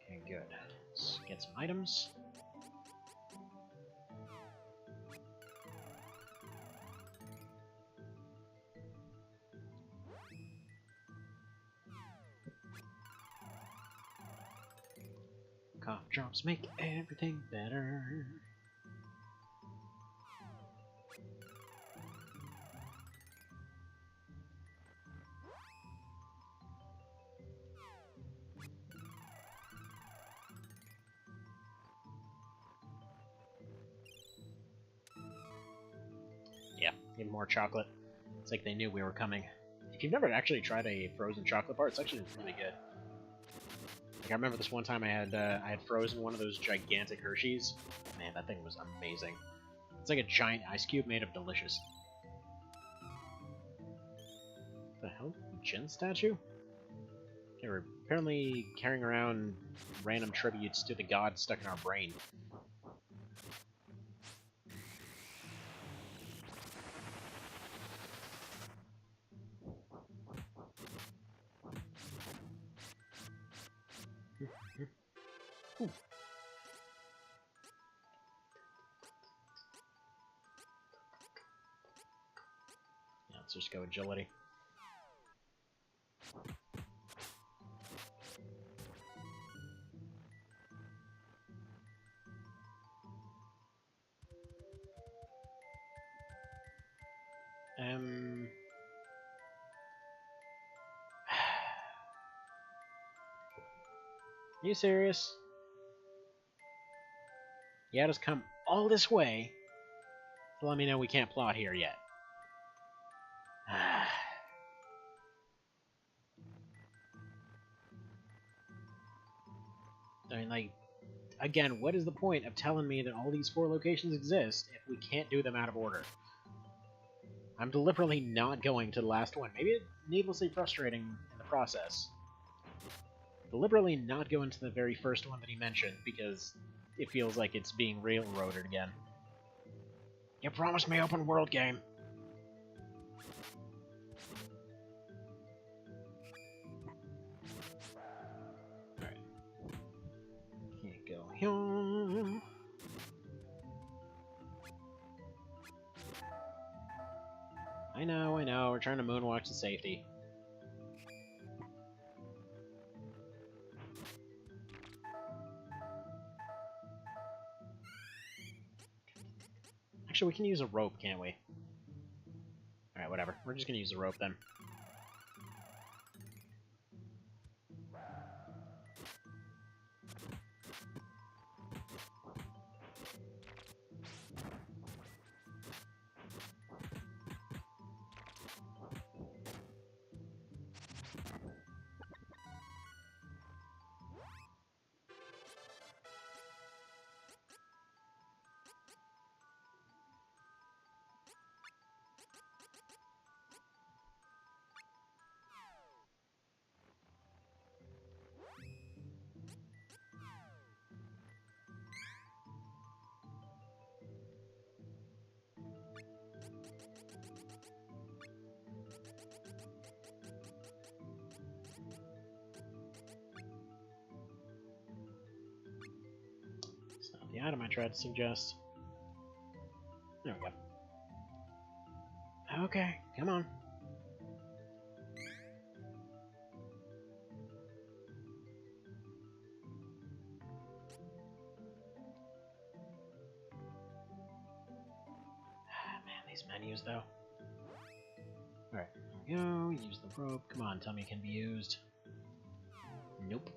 Okay, good. Let's get some items. Cough drops make everything better. Yeah, even more chocolate. It's like they knew we were coming. If you've never actually tried a frozen chocolate bar, it's actually really good. Like, I remember this one time I had frozen one of those gigantic Hershey's. Man, that thing was amazing. It's like a giant ice cube made of delicious. The hell? Jin statue? Okay, we're apparently carrying around random tributes to the god stuck in our brain. Ooh. Yeah, let's just go agility. Are you serious? You had us come all this way to let me know we can't plot here yet. I mean, like, again, what is the point of telling me that all these 4 locations exist if we can't do them out of order? I'm deliberately not going to the last one. Maybe it's needlessly frustrating in the process. Deliberately not going to the very first one that he mentioned because it feels like it's being railroaded again. You promised me open world game. Alright. Can't go here. I know, we're trying to moonwalk to safety. Actually, we can use a rope, can't we? Alright, whatever. We're just gonna use a rope then. the item I tried to suggest. There we go. Okay, come on. Man, these menus though. Alright, there we go. Use the rope. Come on, tell me it can be used. Nope.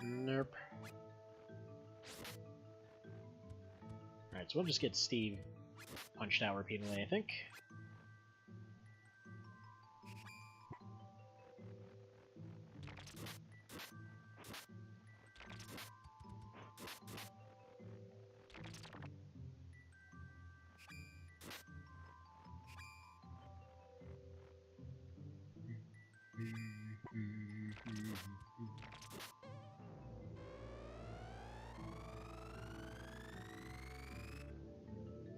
Nope. Alright, so we'll just get Steve punched out repeatedly, I think.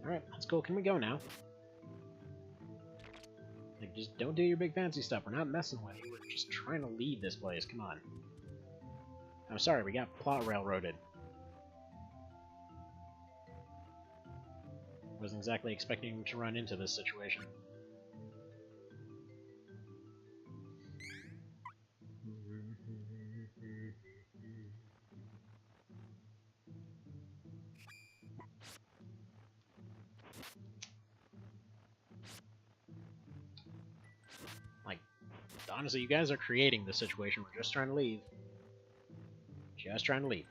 Alright, let's go. Can we go now? Like, just don't do your big fancy stuff. We're not messing with you. We're just trying to leave this place. Come on. I'm sorry, we got plot railroaded. Wasn't exactly expecting to run into this situation. Like, honestly, you guys are creating this situation. We're just trying to leave. Just trying to leave.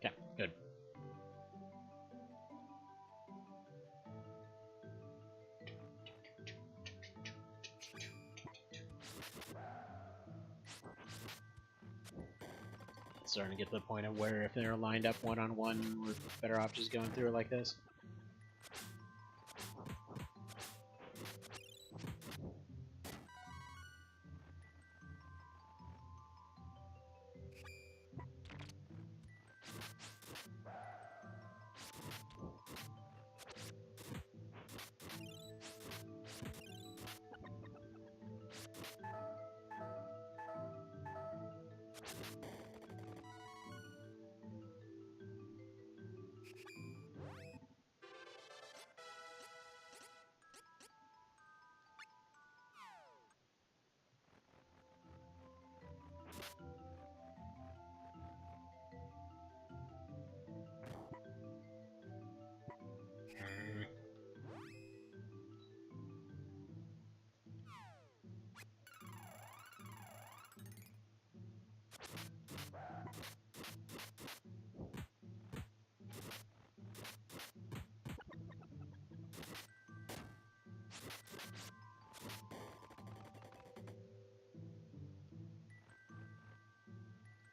Okay, good. It's starting to get to the point of where if they're lined up one-on-one, we're better off just going through it like this.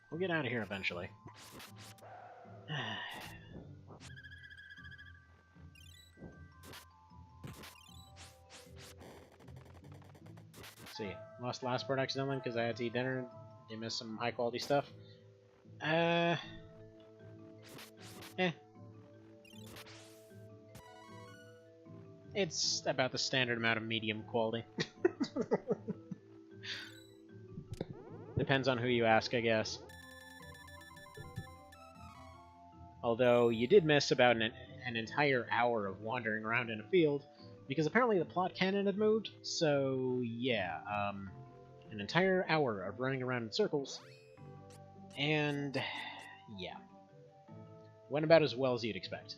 We'll get out of here eventually. Let's see. Lost last part accidentally because I had to eat dinner. You missed some high quality stuff. Eh. It's about the standard amount of medium quality. Depends on who you ask, I guess. Although, you did miss about an entire hour of wandering around in a field, because apparently the plot cannon had moved, so yeah, an entire hour of running around in circles, and yeah. Went about as well as you'd expect.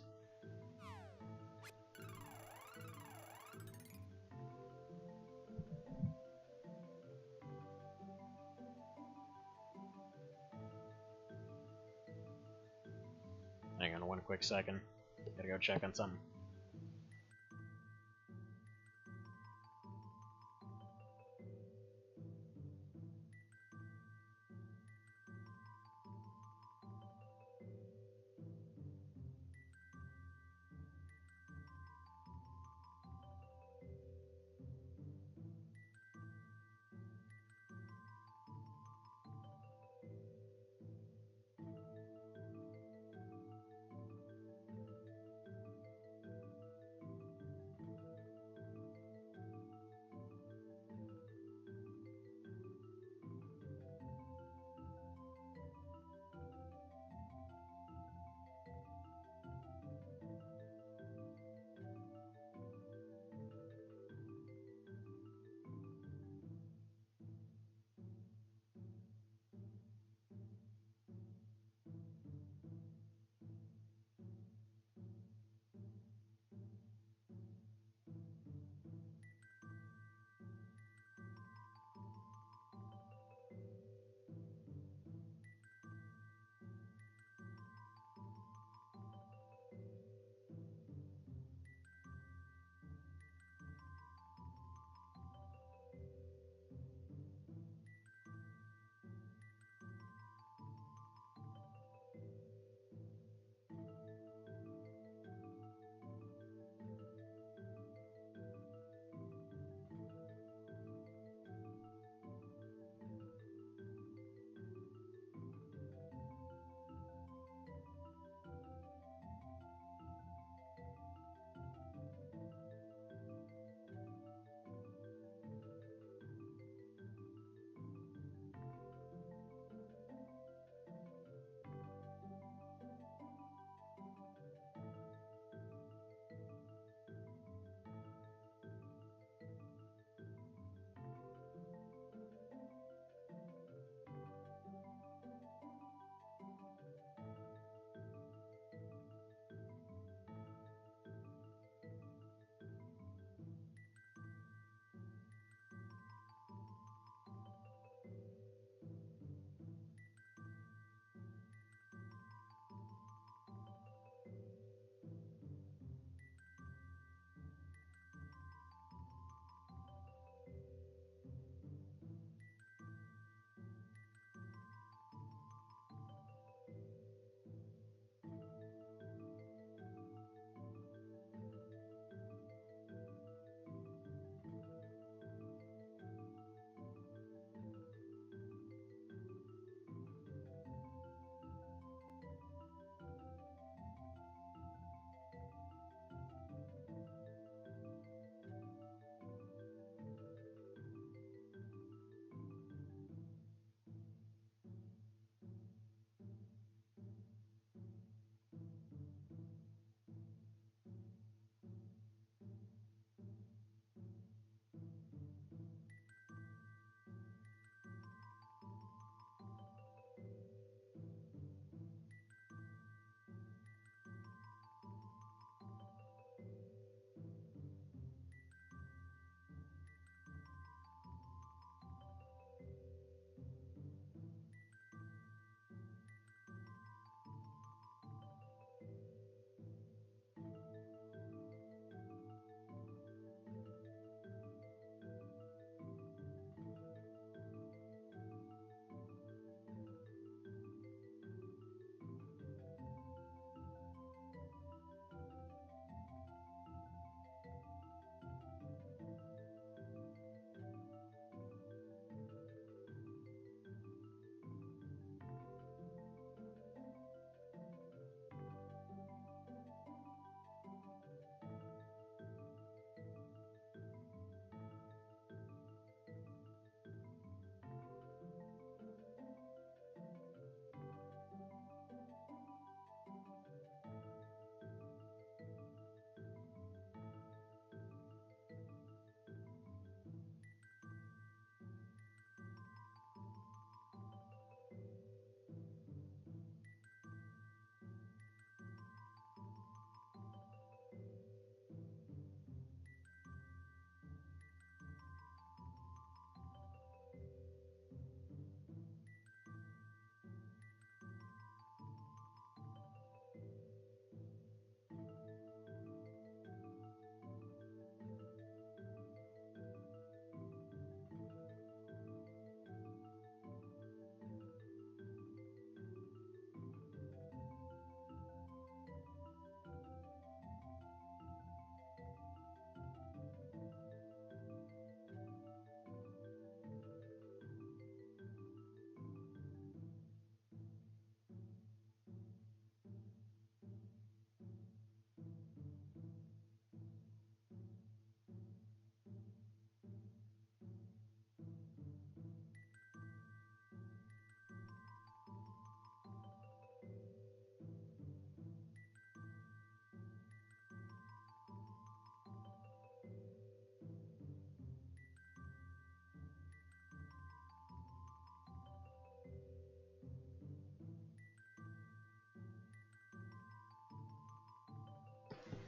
Hang on one quick second. Gotta go check on something.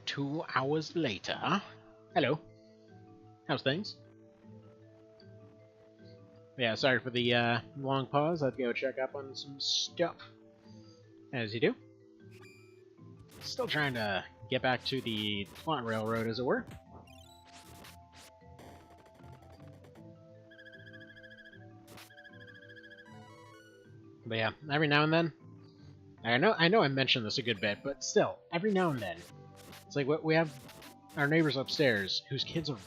2 hours later. Hello. How's things? Yeah, sorry for the long pause. I'd go check up on some stuff. As you do. Still trying to get back to the plot railroad, as it were. But yeah, every now and then, I know I mentioned this a good bit, but still, every now and then, it's like we have our neighbors upstairs whose kids are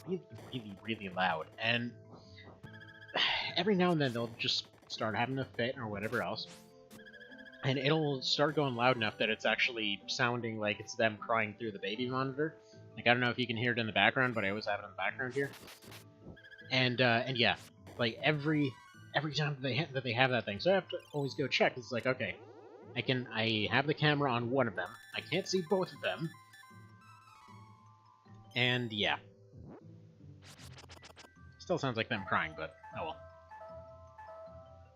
really loud, and every now and then they'll just start having a fit or whatever else, and it'll start going loud enough that it's actually sounding like it's them crying through the baby monitor. Like, I don't know if you can hear it in the background, but I always have it in the background here. And yeah, like every time that they have that thing, so I have to always go check. It's like, okay, I have the camera on one of them. I can't see both of them. And yeah. Still sounds like them crying, but oh well.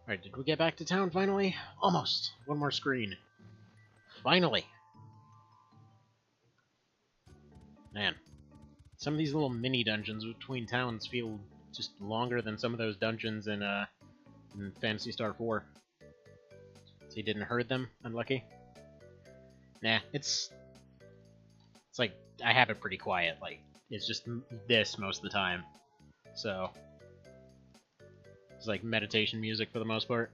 Alright, did we get back to town finally? Almost. One more screen. Finally. Man. Some of these little mini dungeons between towns feel just longer than some of those dungeons in Phantasy Star 4. So you didn't herd them? Unlucky? Nah, it's like, I have it pretty quiet. Like, it's just this most of the time. So, it's like meditation music for the most part.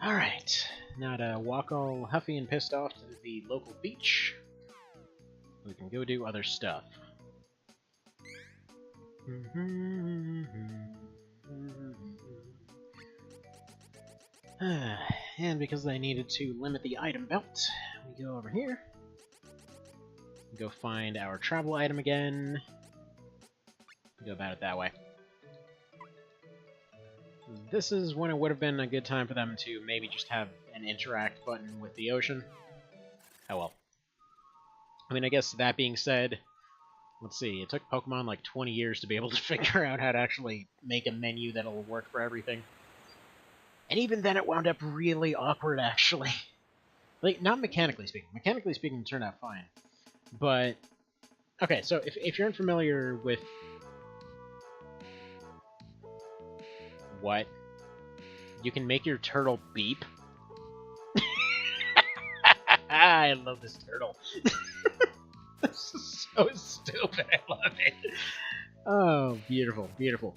Alright, now to walk all huffy and pissed off to the local beach. We can go do other stuff. And because they needed to limit the item belt, we go over here. Go find our travel item again. Go about it that way. This is when it would have been a good time for them to maybe just have an interact button with the ocean. Oh well. I mean, I guess that being said, let's see, it took Pokemon like 20 years to be able to figure out how to actually make a menu that'll work for everything. And even then it wound up really awkward, actually. Like, not mechanically speaking. Mechanically speaking, it turned out fine. But, okay, so if you're unfamiliar with... What? You can make your turtle beep? I love this turtle. This is so stupid. I love it. Oh, beautiful, beautiful.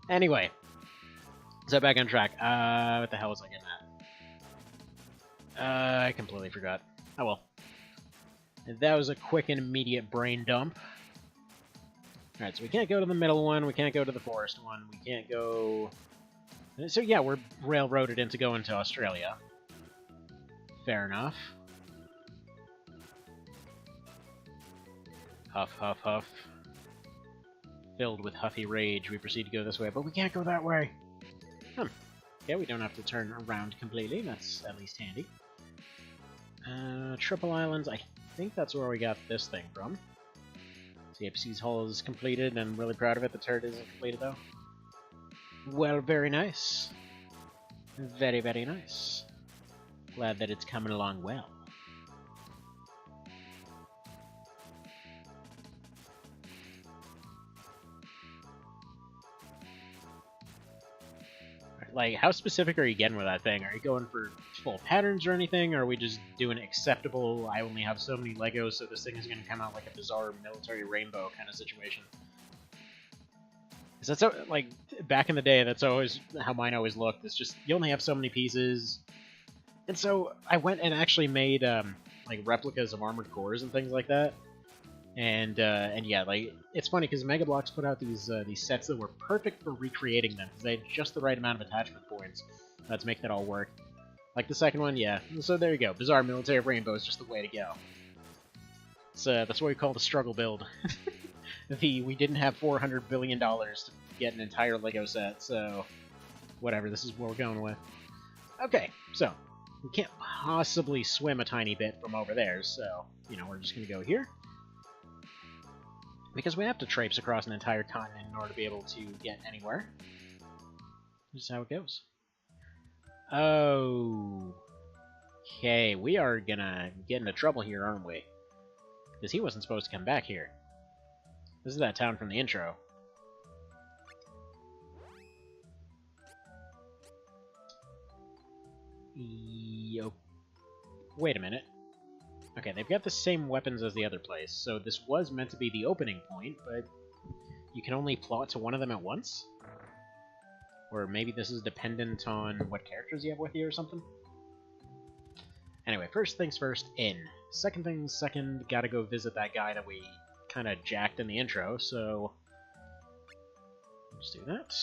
Anyway. So back on track. What the hell was I getting at? I completely forgot. Oh well. That was a quick and immediate brain dump. Alright, so we can't go to the middle one, we can't go to the forest one, we can't go... So yeah, we're railroaded into going to Australia. Fair enough. Huff, huff, huff. Filled with huffy rage, we proceed to go this way, but we can't go that way! Okay, we don't have to turn around completely, that's at least handy. Triple Islands, I think that's where we got this thing from. CFC's hull is completed, and I'm really proud of it. The turret isn't completed, though. Well, very nice. Very, very nice. Glad that it's coming along well. Like, how specific are you getting with that thing? Are you going for full patterns or anything? Or are we just doing acceptable, I only have so many Legos, so this thing is going to come out like a bizarre military rainbow kind of situation? Because that's so, like, back in the day, that's always how mine always looked. It's just, you only have so many pieces. And so I went and actually made, like, replicas of Armored Cores and things like that. And yeah, like, it's funny because Mega Bloks put out these sets that were perfect for recreating them because they had just the right amount of attachment points to make that all work. Like the second one, yeah. So there you go. Bizarre Military Rainbow is just the way to go. That's what we call the struggle build. We didn't have $400 billion to get an entire Lego set, so whatever, this is what we're going with. Okay, so we can't possibly swim a tiny bit from over there, so, you know, we're just going to go here. Because we have to traipse across an entire continent in order to be able to get anywhere. This is how it goes. Oh. Okay, we are gonna get into trouble here, aren't we? Because he wasn't supposed to come back here. This is that town from the intro. Yo. Wait a minute. Okay, they've got the same weapons as the other place, so this was meant to be the opening point, but you can only plot to one of them at once? Or maybe this is dependent on what characters you have with you or something? Anyway, first things first, in. Second things second, gotta go visit that guy that we kind of jacked in the intro, so let's do that.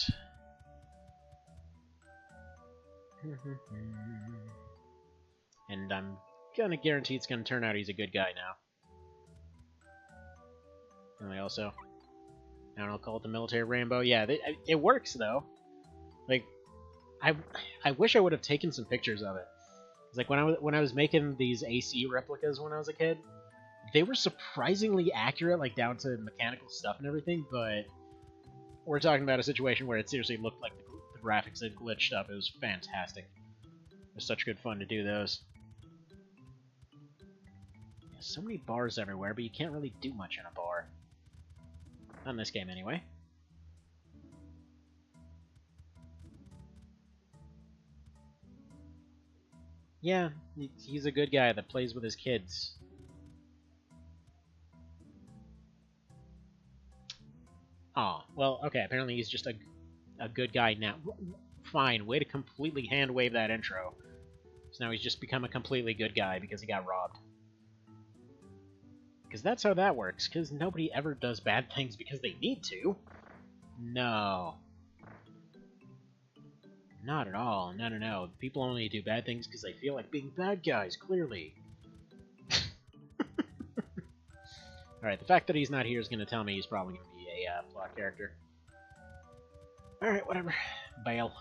And I'm gonna guarantee it's gonna turn out he's a good guy now. And I also, I don't know, call it the Military Rainbow. Yeah, it works though. Like, I wish I would have taken some pictures of it. It's like when I was making these AC replicas when I was a kid, they were surprisingly accurate, like down to mechanical stuff and everything. But we're talking about a situation where it seriously looked like the graphics had glitched up. It was fantastic. It was such good fun to do those. Yeah, so many bars everywhere, but you can't really do much in a bar. Not in this game, anyway. Yeah, he's a good guy that plays with his kids. Oh, well, okay, apparently he's just a good guy now. Fine, way to completely hand-wave that intro. So now he's just become a completely good guy because he got robbed. Because that's how that works, because nobody ever does bad things because they need to. No. Not at all. No, no, no. People only do bad things because they feel like being bad guys, clearly. Alright, the fact that he's not here is going to tell me he's probably going to be a plot character. Alright, whatever. Bail.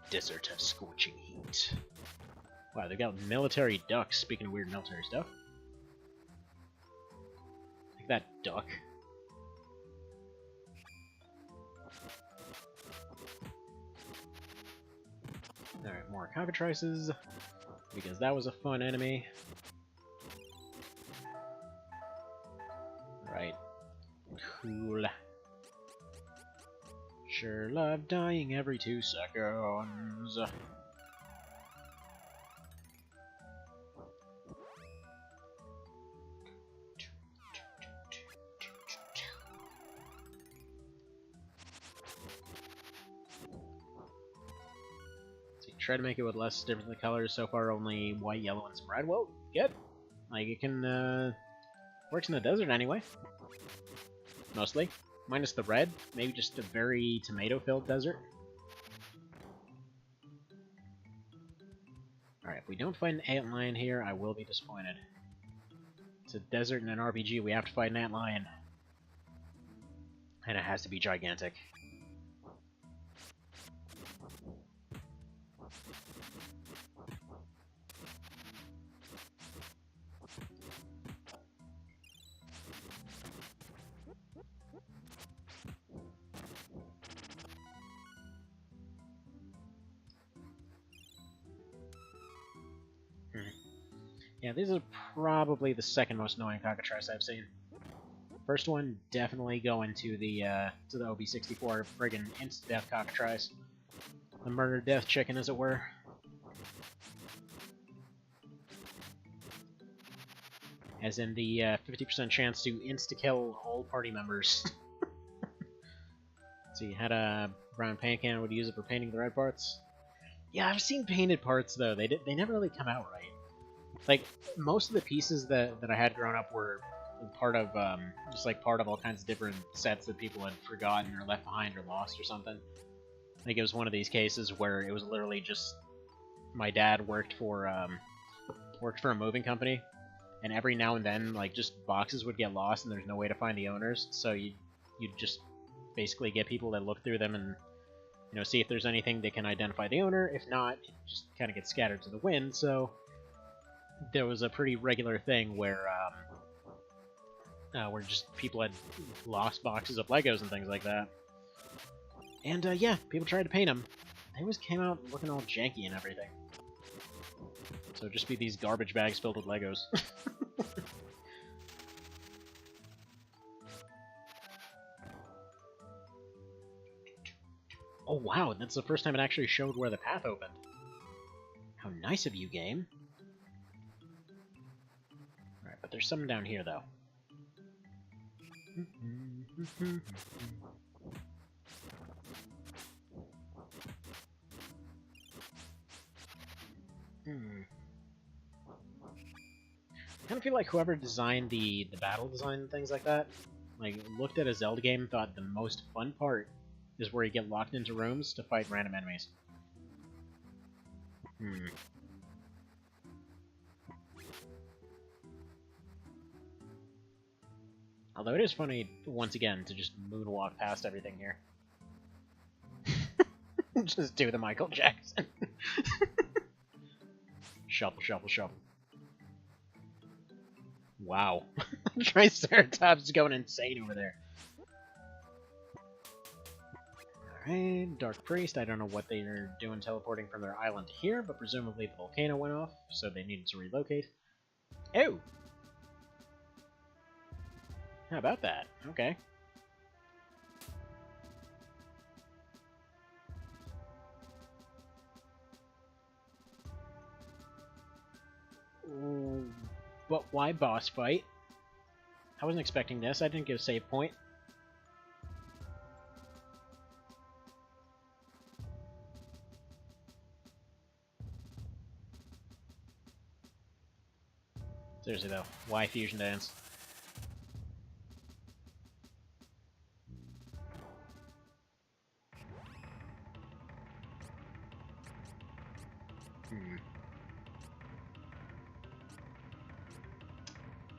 Desert of scorching heat. Wow, they got military ducks, speaking of weird military stuff. Like that duck. Alright, more cockatrices, because that was a fun enemy. Alright. Cool. Sure love dying every 2 seconds. Try to make it with less different colors. So far, only white, yellow, and some red. Well, good. Like, it can, works in the desert anyway. Mostly. Minus the red. Maybe just a very tomato-filled desert. Alright, if we don't fight an antlion here, I will be disappointed. It's a desert in an RPG, we have to fight an antlion. And it has to be gigantic. Yeah, these are probably the second most annoying cockatrice I've seen. First one, definitely going to the OB64 friggin' insta-death cockatrice. The murder-death chicken, as it were. As in the 50% chance to insta-kill all party members. So you had a brown paint can, would use it for painting the red parts? Yeah, I've seen painted parts, though. They never really come out right. Like, most of the pieces that I had growing up were part of, just like part of all kinds of different sets that people had forgotten or left behind or lost or something. Like, it was one of these cases where it was literally just my dad worked for a moving company, and every now and then, like, just boxes would get lost and there's no way to find the owners, so you'd just basically get people that look through them and, you know, see if there's anything that can identify the owner. If not, it just kind of gets scattered to the wind. So there was a pretty regular thing where just people had lost boxes of Legos and things like that. And yeah, people tried to paint them. They always came out looking all janky and everything. So it'd just be these garbage bags filled with Legos. Oh wow, that's the first time it actually showed where the path opened. How nice of you, game. Alright, but there's something down here, though. I kind of feel like whoever designed the battle design and things like that, like, looked at a Zelda game and thought the most fun part is where you get locked into rooms to fight random enemies. Although it is funny, once again, to just moonwalk past everything here. Just do the Michael Jackson. Shuffle, shuffle, shuffle. Wow. Triceratops is going insane over there. Alright, Dark Priest. I don't know what they're doing teleporting from their island here, but presumably the volcano went off, so they needed to relocate. Oh! How about that? Okay. But why boss fight? I wasn't expecting this. I didn't get a save point. Seriously though, why fusion dance?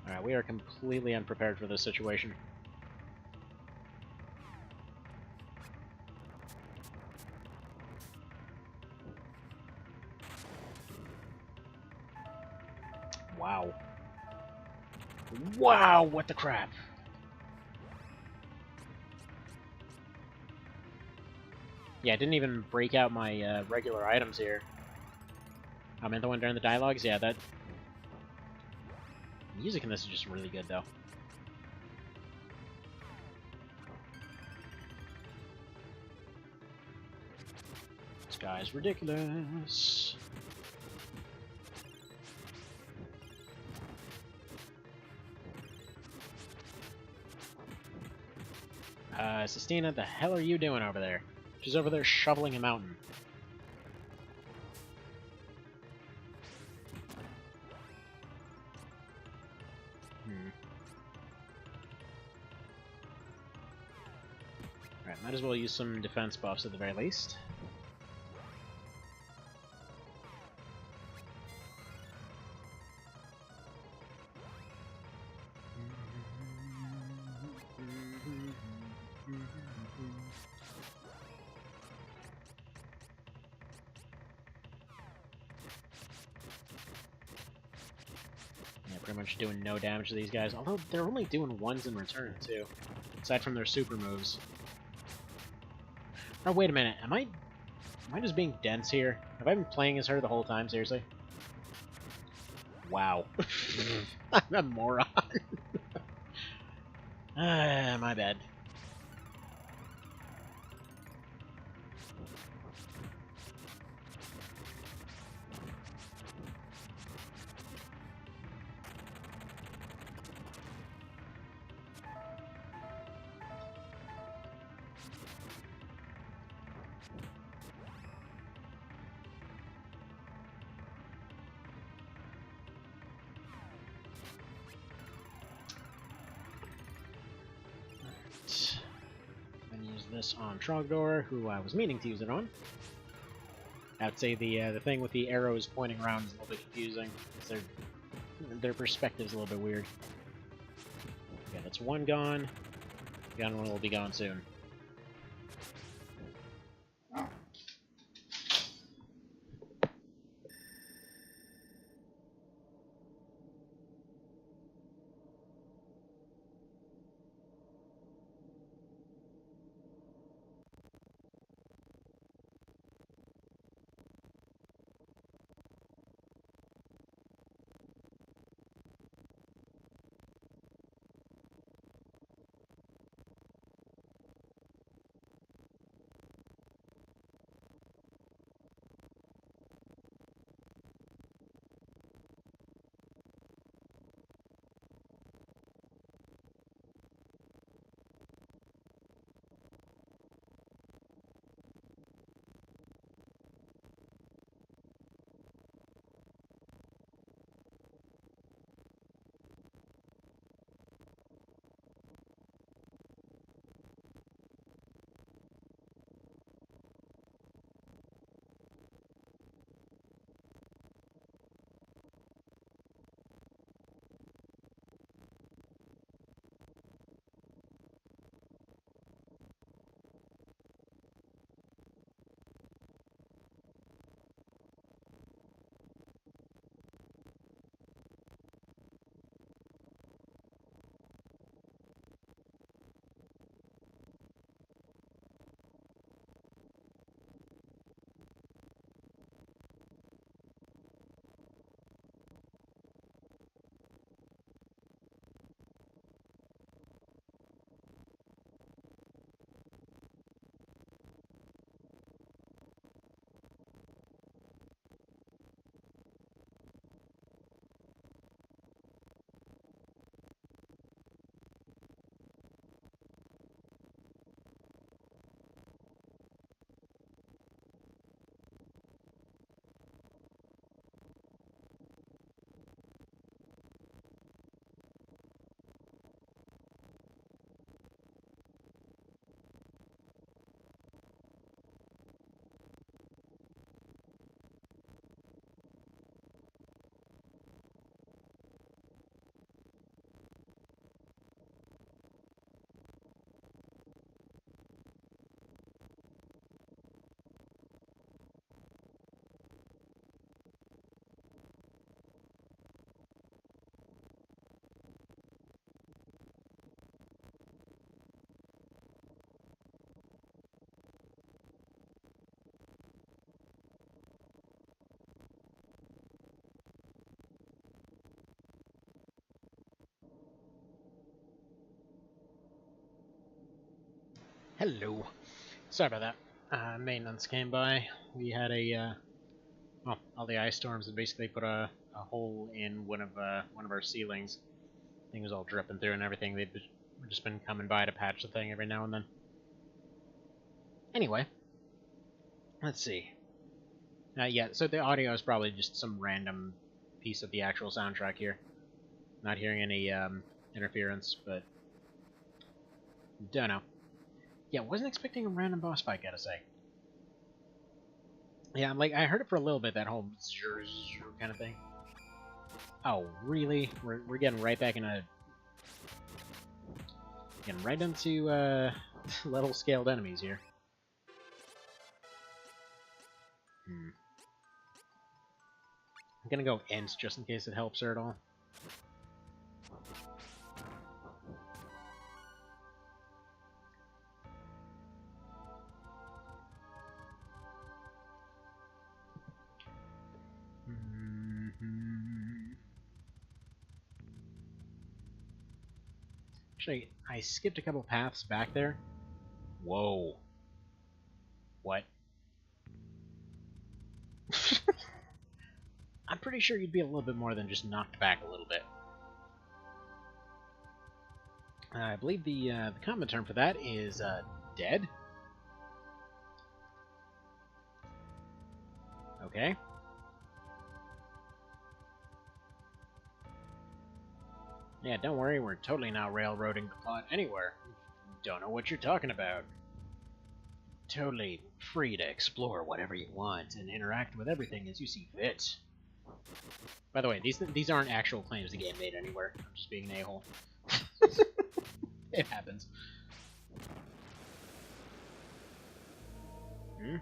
Alright, we are completely unprepared for this situation. Wow. Wow, what the crap? Yeah, I didn't even break out my regular items here. I meant the one during the dialogues? Yeah, that... Music in this is just really good, though. This guy's ridiculous. Sistina, the hell are you doing over there? She's over there shoveling a mountain. Alright, might as well use some defense buffs at the very least. Pretty much doing no damage to these guys, although they're only doing ones in return, too. Aside from their super moves. Oh, wait a minute, am I just being dense here? Have I been playing as her the whole time, seriously? Wow. I'm a moron. My bad. this on Trogdor, who I was meaning to use it on. I'd say the thing with the arrows pointing around is a little bit confusing, because their perspective's a little bit weird. Yeah, that's one gone. The other one will be gone soon. Hello. Sorry about that. Maintenance came by. We had well, all the ice storms had basically put a hole in one of our ceilings. Thing was all dripping through and everything. They've just been coming by to patch the thing every now and then. Anyway, let's see. Yeah, so the audio is probably just some random piece of the actual soundtrack here. Not hearing any interference, but don't know. Yeah, wasn't expecting a random boss fight, gotta say. Yeah, I heard it for a little bit, that whole kind of thing. Oh, really? We're getting right back into... Getting right into, little scaled enemies here. I'm gonna go Ents just in case it helps her at all. Actually, I skipped a couple paths back there. Whoa. What? I'm pretty sure you'd be a little bit more than just knocked back a little bit. I believe the common term for that is dead. Okay. Yeah, don't worry, we're totally not railroading the plot anywhere. Don't know what you're talking about. totally free to explore whatever you want and interact with everything as you see fit. By the way, these aren't actual claims the game made anywhere. I'm just being an a-hole. It happens. Hmm?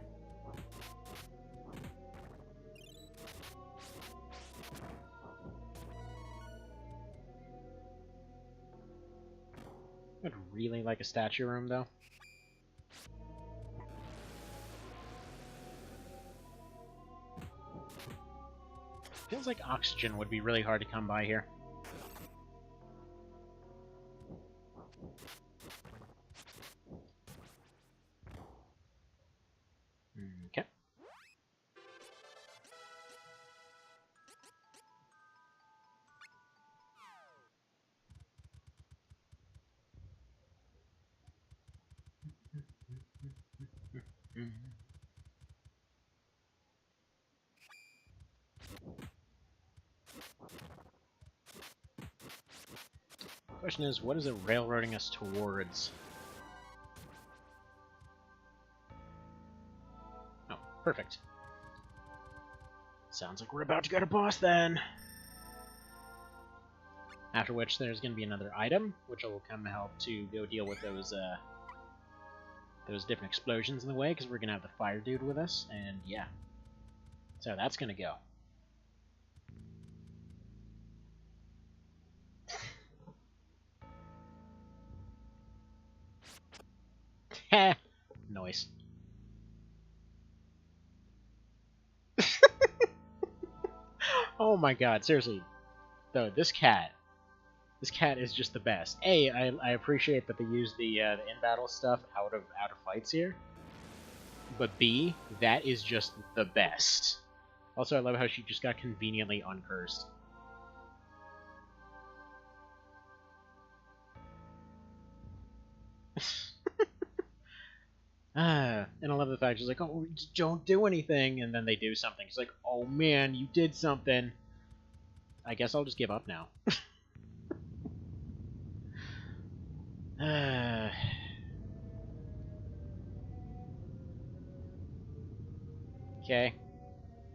I'd really like a statue room, though. Feels like oxygen would be really hard to come by here. Okay. Question is, what is it railroading us towards? Oh, perfect. Sounds like we're about to get a boss then. After which there's going to be another item, which will come help to go deal with those different explosions in the way, because we're going to have the fire dude with us, and yeah. So that's going to go. Heh. Noise. Oh my god, seriously. Though, this cat is just the best. A, I appreciate that they use the in-battle stuff out of fights here. But B, that is just the best. Also, I love how she just got conveniently uncursed. And I love the fact she's like, oh, just don't do anything, and then they do something. She's like, oh man, you did something. I guess I'll just give up now. Okay.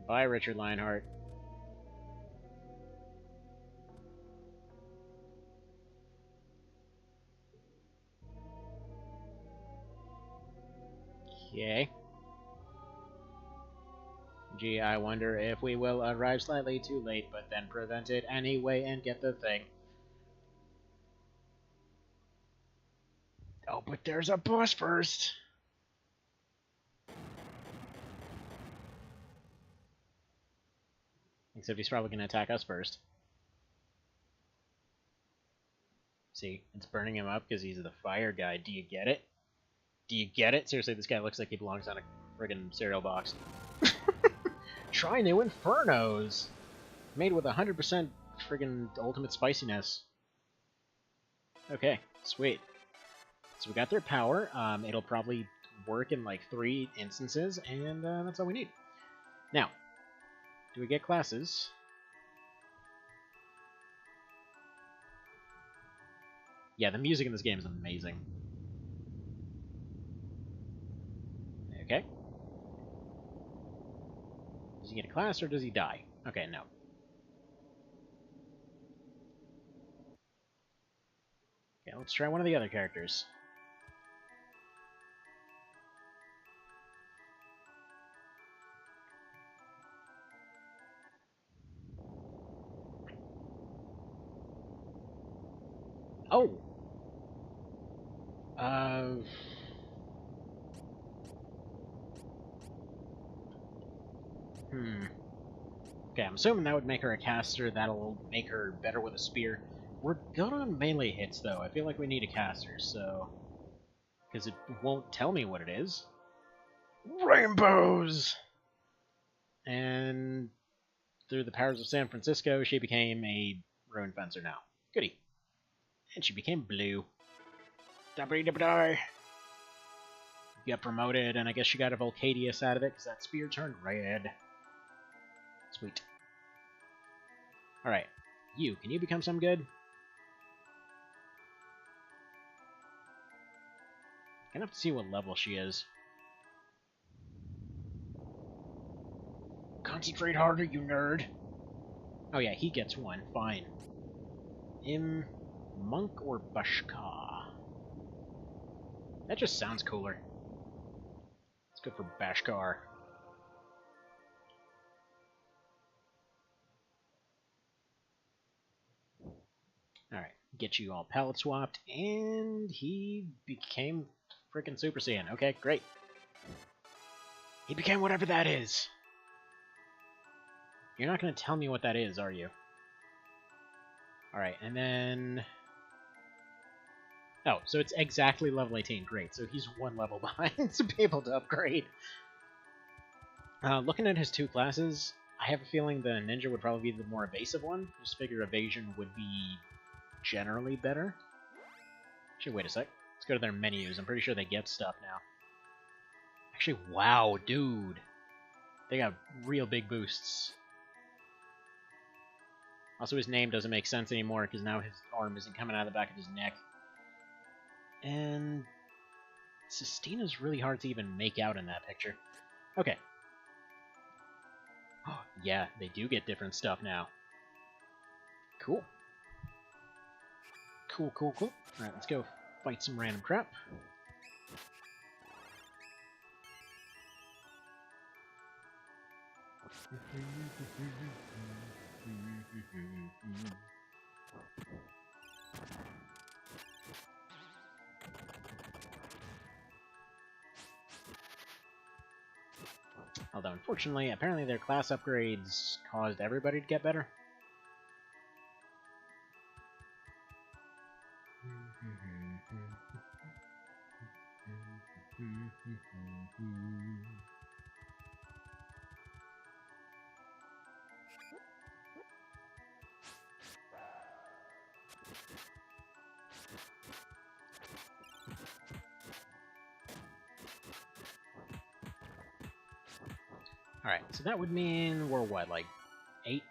Bye, Richard Lionheart. Okay. Gee, I wonder if we will arrive slightly too late, but then prevent it anyway and get the thing. Oh, but there's a boss first! Except he's probably going to attack us first. See, it's burning him up because he's the fire guy. Do you get it? Do you get it? Seriously, this guy looks like he belongs on a friggin' cereal box. Try new Infernos! Made with 100% friggin' ultimate spiciness. Okay, sweet. So we got their power. It'll probably work in like 3 instances, and that's all we need. Now, do we get classes? Yeah, the music in this game is amazing. Okay. Does he get a class or does he die? Okay, no. Okay, let's try one of the other characters. Oh! Okay, I'm assuming that would make her a caster. That'll make her better with a spear. We're good on melee hits, though. I feel like we need a caster, so... Because it won't tell me what it is. Rainbows! And through the powers of San Francisco, she became a rune fencer now. Goody. And she became blue. Got promoted, and I guess she got a Volcadius out of it, because that spear turned red. Sweet. Alright. You, can you become some good? Gonna have to see what level she is. Concentrate harder, you nerd. Oh yeah, he gets one. Fine. Monk or Bashka? That just sounds cooler. Let's go for Bashkar. Alright, get you all palette swapped, and he became freaking Super Saiyan. Okay, great. He became whatever that is. You're not going to tell me what that is, are you? Alright, and then... Oh, so it's exactly level 18. Great, so he's one level behind to be able to upgrade. Looking at his two classes, I have a feeling the ninja would probably be the more evasive one. Just figure evasion would be generally better. Actually, wait a sec. Let's go to their menus. I'm pretty sure they get stuff now. Actually, wow, dude. They got real big boosts. Also, his name doesn't make sense anymore because now his arm isn't coming out of the back of his neck. And Sistina's really hard to even make out in that picture. Okay. Oh, yeah, they do get different stuff now. Cool. Cool, cool, cool. Alright, let's go fight some random crap. Although, unfortunately, apparently their class upgrades caused everybody to get better. Alright, so that would mean we're what, like 8?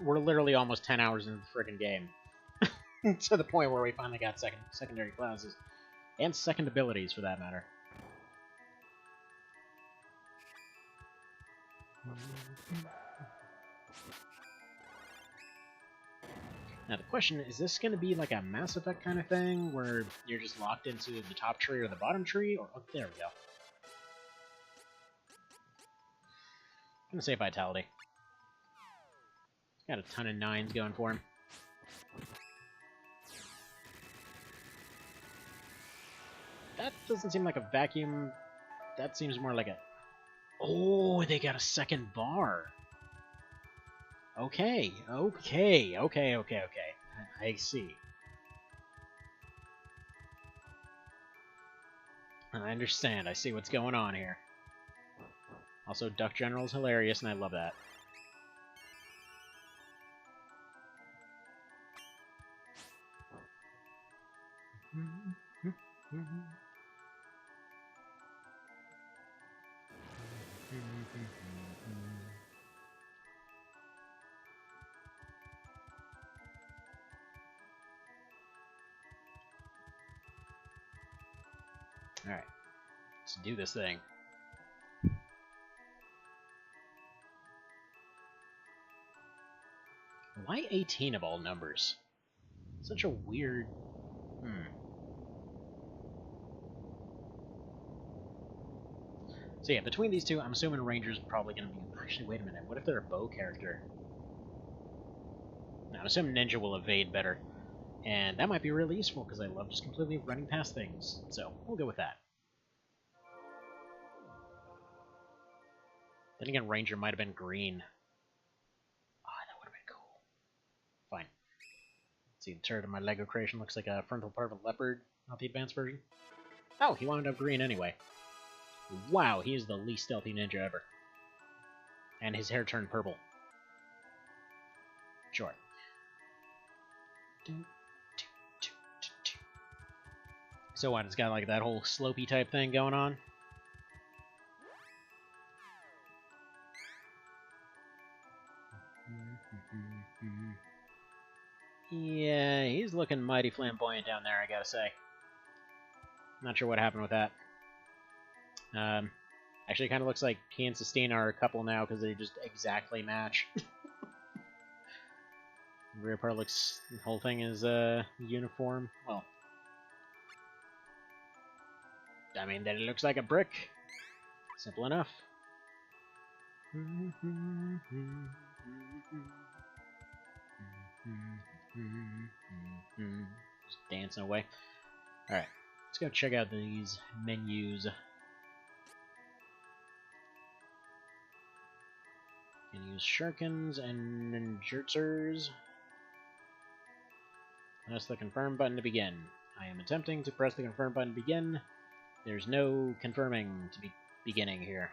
We're literally almost 10 hours into the friggin' game. To the point where we finally got secondary classes. And second abilities, for that matter. Now the question, is this going to be like a Mass Effect kind of thing, where you're just locked into the top tree or the bottom tree? Or oh, there we go. I'm gonna say Vitality. Got a ton of 9s going for him. That doesn't seem like a vacuum. That seems more like a... Oh, they got a second bar. Okay, okay. I see. I understand. I see what's going on here. Also, Duck General's hilarious, and I love that. Alright, let's do this thing. Why 18 of all numbers? Such a weird... So yeah, between these two, I'm assuming Ranger's probably going to be... Actually, wait a minute. What if they're a bow character? Now, I'm assuming Ninja will evade better. And that might be really useful, because I love just completely running past things. So, we'll go with that. Then again, Ranger might have been green. Oh, that would have been cool. Fine. Let's see, the turret of my Lego creation looks like a frontal part of a leopard, not the advanced version. Oh, he wound up green anyway. Wow, he is the least stealthy ninja ever. And his hair turned purple. Sure. So what, it's got like that whole slopey type thing going on? Yeah, he's looking mighty flamboyant down there, I gotta say. Not sure what happened with that. Actually, it kind of looks like he and Sistine are a couple now because they just exactly match. The rear part looks... the whole thing is uniform. Well, I mean, that it looks like a brick. Simple enough. Just dancing away. Alright, let's go check out these menus. Can use shurikens and ninjutsers. Press the confirm button to begin. I am attempting to press the confirm button to begin. There's no confirming to be beginning here.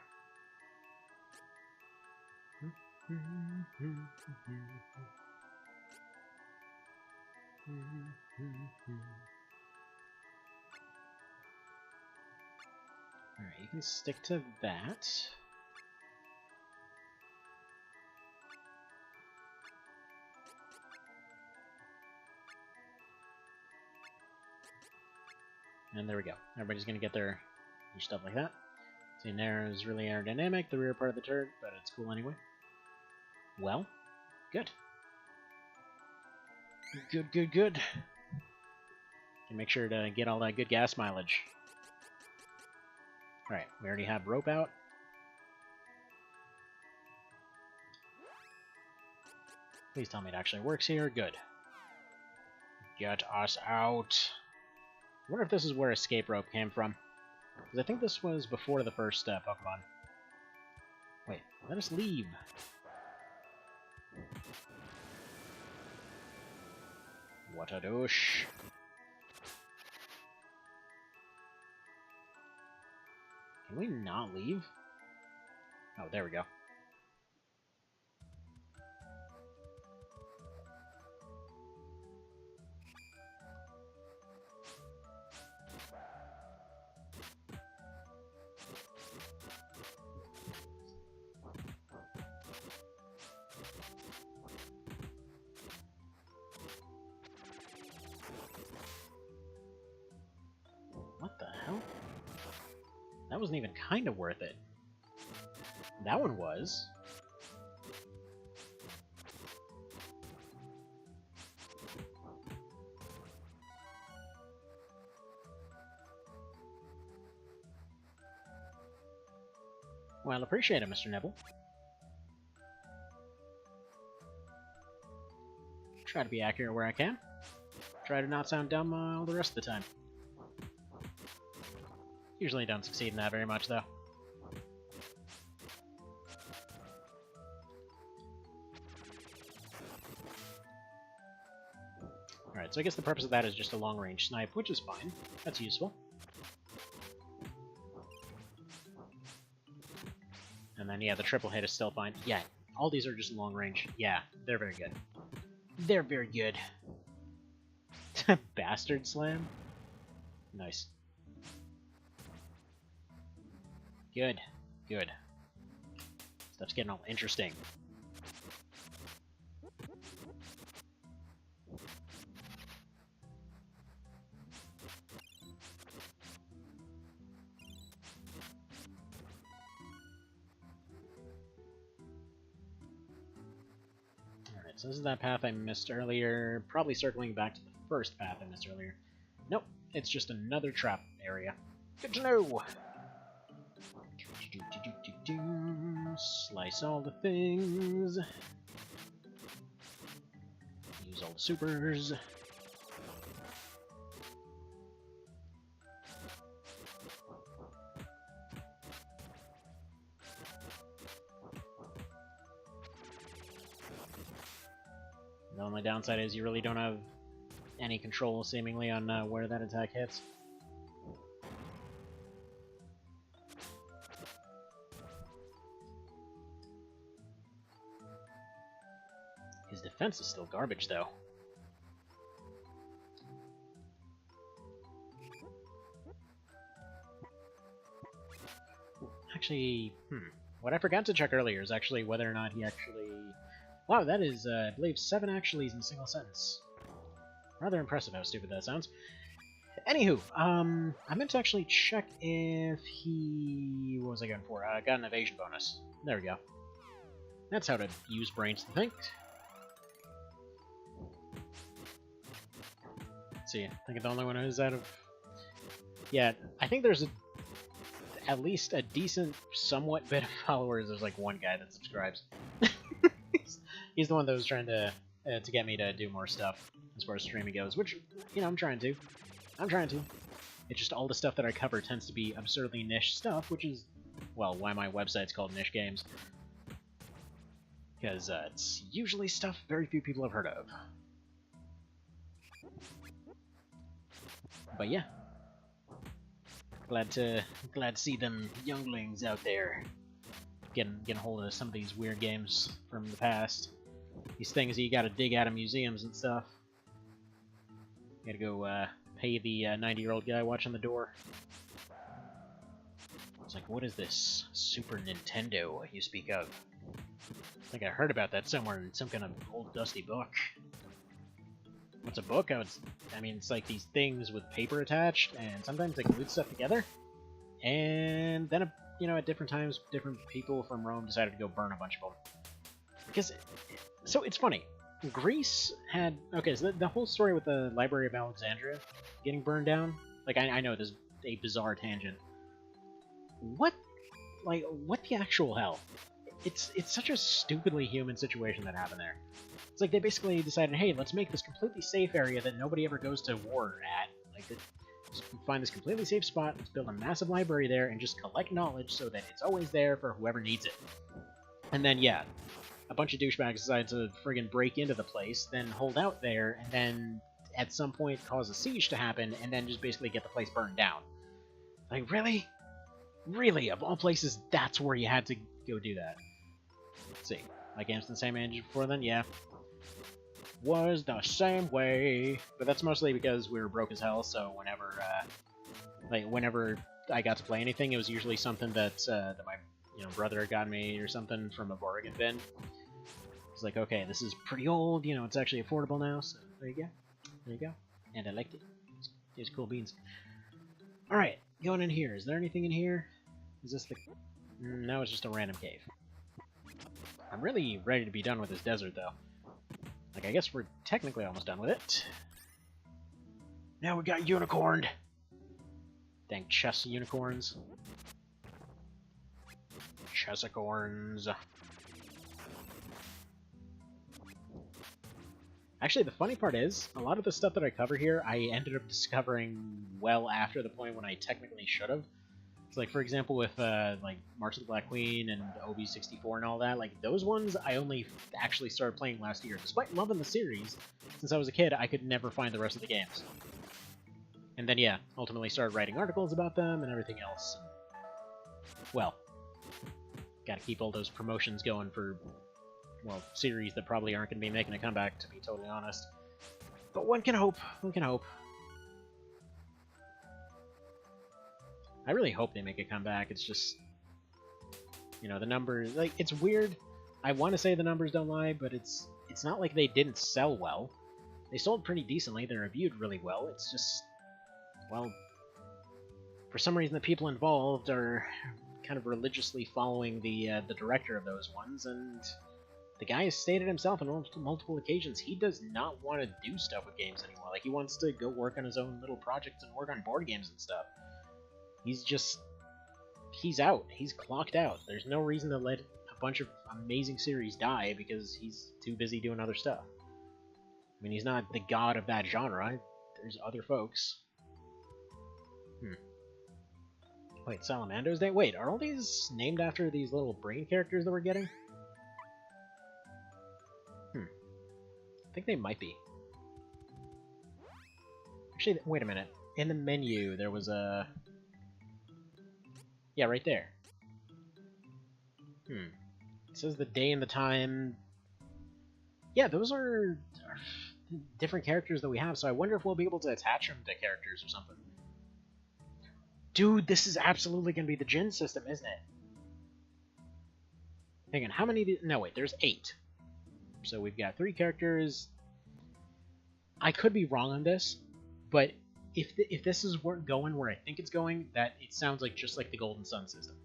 Alright, you can stick to that. And there we go. Everybody's gonna get their stuff like that. See, there is really aerodynamic, the rear part of the turret, but it's cool anyway. Well, good. Good. And make sure to get all that good gas mileage. Alright, we already have rope out. Please tell me it actually works here. Good. Get us out. I wonder if this is where escape rope came from. Because I think this was before the first Pokemon. Wait, let us leave. What a douche. Can we not leave? Oh, there we go. What the hell? That wasn't even kind of worth it. That one was. Well, appreciate it, Mr. Nibble. Try to be accurate where I can. Try to not sound dumb all the rest of the time. Usually don't succeed in that very much, though. Alright, so I guess the purpose of that is just a long-range snipe, which is fine. That's useful. And then, yeah, the triple hit is still fine. Yeah, all these are just long-range. Yeah, they're very good. They're very good. Bastard slam? Nice. Good. Good. Stuff's getting all interesting. Alright, so this is that path I missed earlier. Probably circling back to the first path I missed earlier. Nope, it's just another trap area. Good to know! Slice all the things. Use all the supers. The only downside is you really don't have any control, seemingly, on where that attack hits. His defense is still garbage, though. Actually, what I forgot to check earlier is actually whether or not he actually... Wow, that is, I believe, 7 actuallys in a single sentence. Rather impressive how stupid that sounds. Anywho, I meant to actually check if he... What was I going for? Got an evasion bonus. There we go. That's how to use brains to think. Let's see, I think the only one who's out of... Yeah, I think there's at least a decent, somewhat bit of followers. There's like one guy that subscribes. he's the one that was trying to get me to do more stuff as far as streaming goes, which, you know, I'm trying to. It's just all the stuff that I cover tends to be absurdly niche stuff, which is, well, why my website's called Niche Games. Because it's usually stuff very few people have heard of. But yeah. Glad to see them younglings out there getting hold of some of these weird games from the past. These things that you gotta dig out of museums and stuff. You gotta go pay the 90-year-old guy watching the door. It's like, what is this Super Nintendo you speak of? I think I heard about that somewhere in some kind of old dusty book. What's a book? I mean, it's like these things with paper attached, and sometimes they glue stuff together. And then, you know, at different times, different people from Rome decided to go burn a bunch of them. Because, so it's funny. Greece had... Okay, so the whole story with the Library of Alexandria getting burned down, like, I know this is a bizarre tangent. What the actual hell? It's such a stupidly human situation that happened there. It's like they basically decided, hey, let's make this completely safe area that nobody ever goes to war at. Like, just find this completely safe spot, let's build a massive library there, and just collect knowledge so that it's always there for whoever needs it. And then, yeah, a bunch of douchebags decide to friggin' break into the place, then hold out there, and then at some point cause a siege to happen, and then just basically get the place burned down. Like, really? Really? Of all places, that's where you had to go do that. Let's see. My game's the same age before then? Yeah. Was the same way. But that's mostly because we were broke as hell, so whenever I got to play anything, it was usually something that my brother got me or something from a bargain bin. It's like, okay, this is pretty old, it's actually affordable now, so there you go. There you go. And I liked it. It was cool beans. Alright, going in here. Is there anything in here? Is this the... No, it's just a random cave. I'm really ready to be done with this desert, though. Like, I guess we're technically almost done with it. Now we got unicorned! Dang chess unicorns. Chessicorns. Actually, the funny part is, a lot of the stuff that I cover here, I ended up discovering well after the point when I technically should have. So, like, for example, with, like, March of the Black Queen and OB64 and all that, like, those ones I only actually started playing last year. Despite loving the series, since I was a kid, I could never find the rest of the games. And then, yeah, ultimately started writing articles about them and everything else. Well, gotta keep all those promotions going for, well, series that probably aren't going to be making a comeback, to be totally honest. But one can hope. One can hope. I really hope they make a comeback. It's just, the numbers, like, it's weird. I want to say the numbers don't lie, but it's not like they didn't sell well. They sold pretty decently. They're reviewed really well. It's just, well, for some reason the people involved are kind of religiously following the director of those ones, and the guy has stated himself on multiple occasions he does not want to do stuff with games anymore. Like, he wants to go work on his own little projects and work on board games and stuff. He's out. He's clocked out. There's no reason to let a bunch of amazing series die because he's too busy doing other stuff. I mean, he's not the god of that genre. There's other folks. Wait, Salamander's Day? Wait, are all these named after these little brain characters that we're getting? I think they might be. Actually, wait a minute. In the menu, there was a... Yeah, right there. It says the day and the time. Yeah, those are different characters that we have, so I wonder if we'll be able to attach them to characters or something. Dude, this is absolutely going to be the Jin system, isn't it? Hang on, how many... No, wait, there's 8. So we've got 3 characters. I could be wrong on this, but if this is going where I think it's going, that it sounds like just like the Golden Sun system,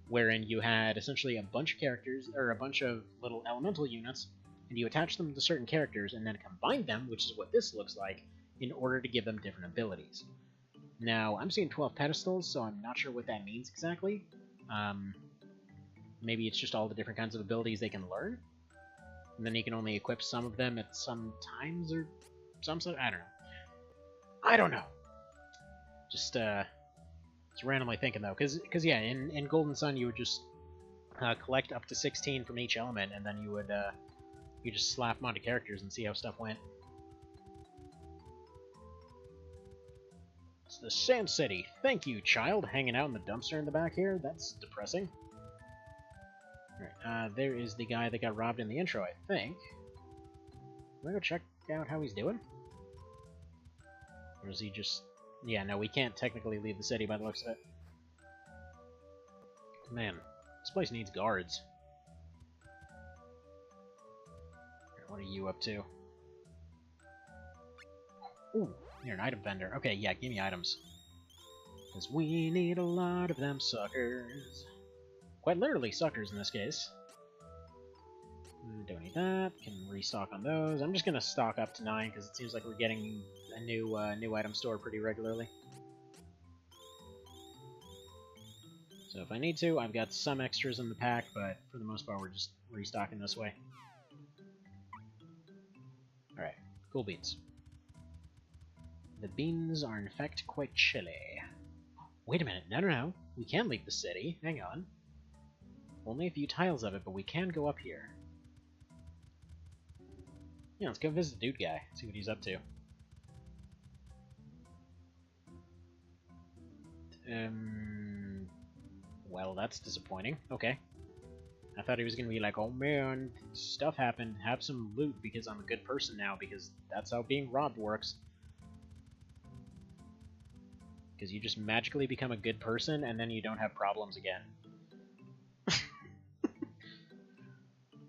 wherein you had essentially a bunch of characters, or a bunch of little elemental units, and you attach them to certain characters and then combine them, which is what this looks like, in order to give them different abilities. Now, I'm seeing 12 pedestals, so I'm not sure what that means exactly. Maybe it's just all the different kinds of abilities they can learn, and then you can only equip some of them at some times, or some sort. I don't know. Just randomly thinking though, because yeah, in Golden Sun you would just collect up to 16 from each element, and then you would you just slap them onto characters and see how stuff went. It's the Sand City. Thank you, child. Hanging out in the dumpster in the back here? That's depressing. Alright, there is the guy that got robbed in the intro, I think. Can I go check out how he's doing? Or is he just... Yeah, no, we can't technically leave the city by the looks of it. Man, this place needs guards. What are you up to? Ooh, you're an item vendor. Okay, yeah, give me items. Because we need a lot of them suckers. Quite literally suckers in this case. Don't need that. Can restock on those. I'm just gonna stock up to 9 because it seems like we're getting a new item store pretty regularly. So if I need to, I've got some extras in the pack, but for the most part we're just restocking this way. Alright, cool beans. The beans are in fact quite chilly. Wait a minute, no. We can leave the city. Hang on. Only a few tiles of it, but we can go up here. Yeah, let's go visit the dude guy, see what he's up to. Well, that's disappointing. Okay. I thought he was gonna be like, oh man, stuff happened, have some loot because I'm a good person now, because that's how being robbed works. Because you just magically become a good person, and then you don't have problems again.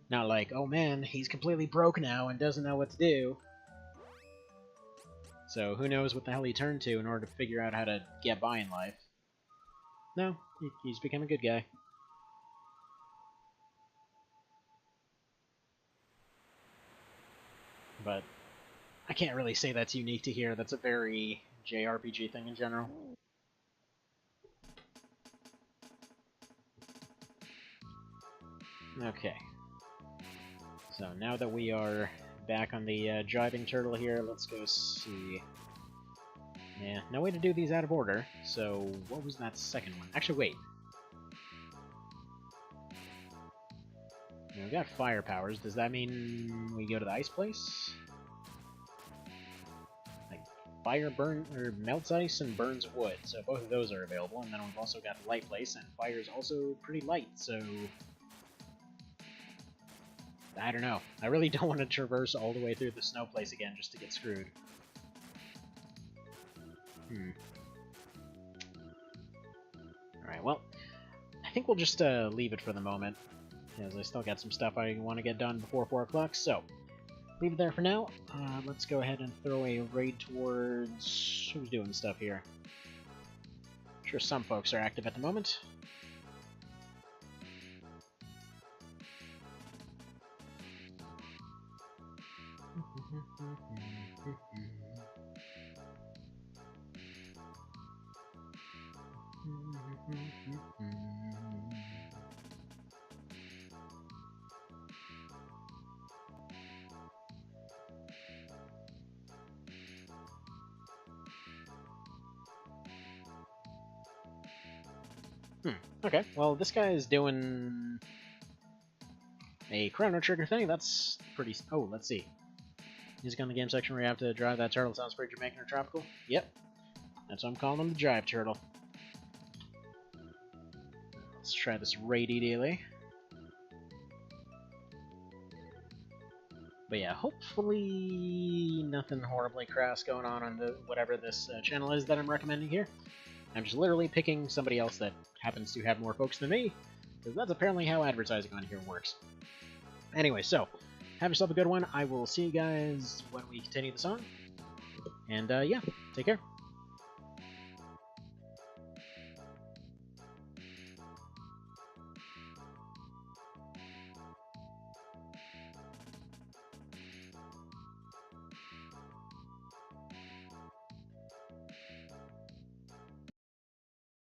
Not like, oh man, he's completely broke now and doesn't know what to do. So who knows what the hell he turned to in order to figure out how to get by in life. No, he's become a good guy. But I can't really say that's unique to here. That's a very JRPG thing in general. Okay. So now that we are back on the driving turtle here, let's go see... Yeah, no way to do these out of order, so what was that second one? Actually, wait. We've got fire powers. Does that mean we go to the ice place? Like, fire melts ice and burns wood, so both of those are available, and then we've also got the light place, and fire is also pretty light, so... I don't know. I really don't want to traverse all the way through the snow place again just to get screwed. Alright, well, I think we'll just leave it for the moment, because I still got some stuff I want to get done before 4 o'clock, so leave it there for now. Let's go ahead and throw a raid towards... Who's doing stuff here? I'm sure some folks are active at the moment. Okay, well, this guy is doing a Chrono Trigger thing. That's pretty... Oh, let's see. Music on the game section where you have to drive that turtle. Sounds pretty Jamaican or tropical? Yep. That's what I'm calling him, the Drive Turtle. Let's try this raidy dealy. But yeah, hopefully nothing horribly crass going on the whatever this channel is that I'm recommending here. I'm just literally picking somebody else that happens to have more folks than me, because that's apparently how advertising on here works. Anyway, so, have yourself a good one. I will see you guys when we continue the song. And yeah, take care.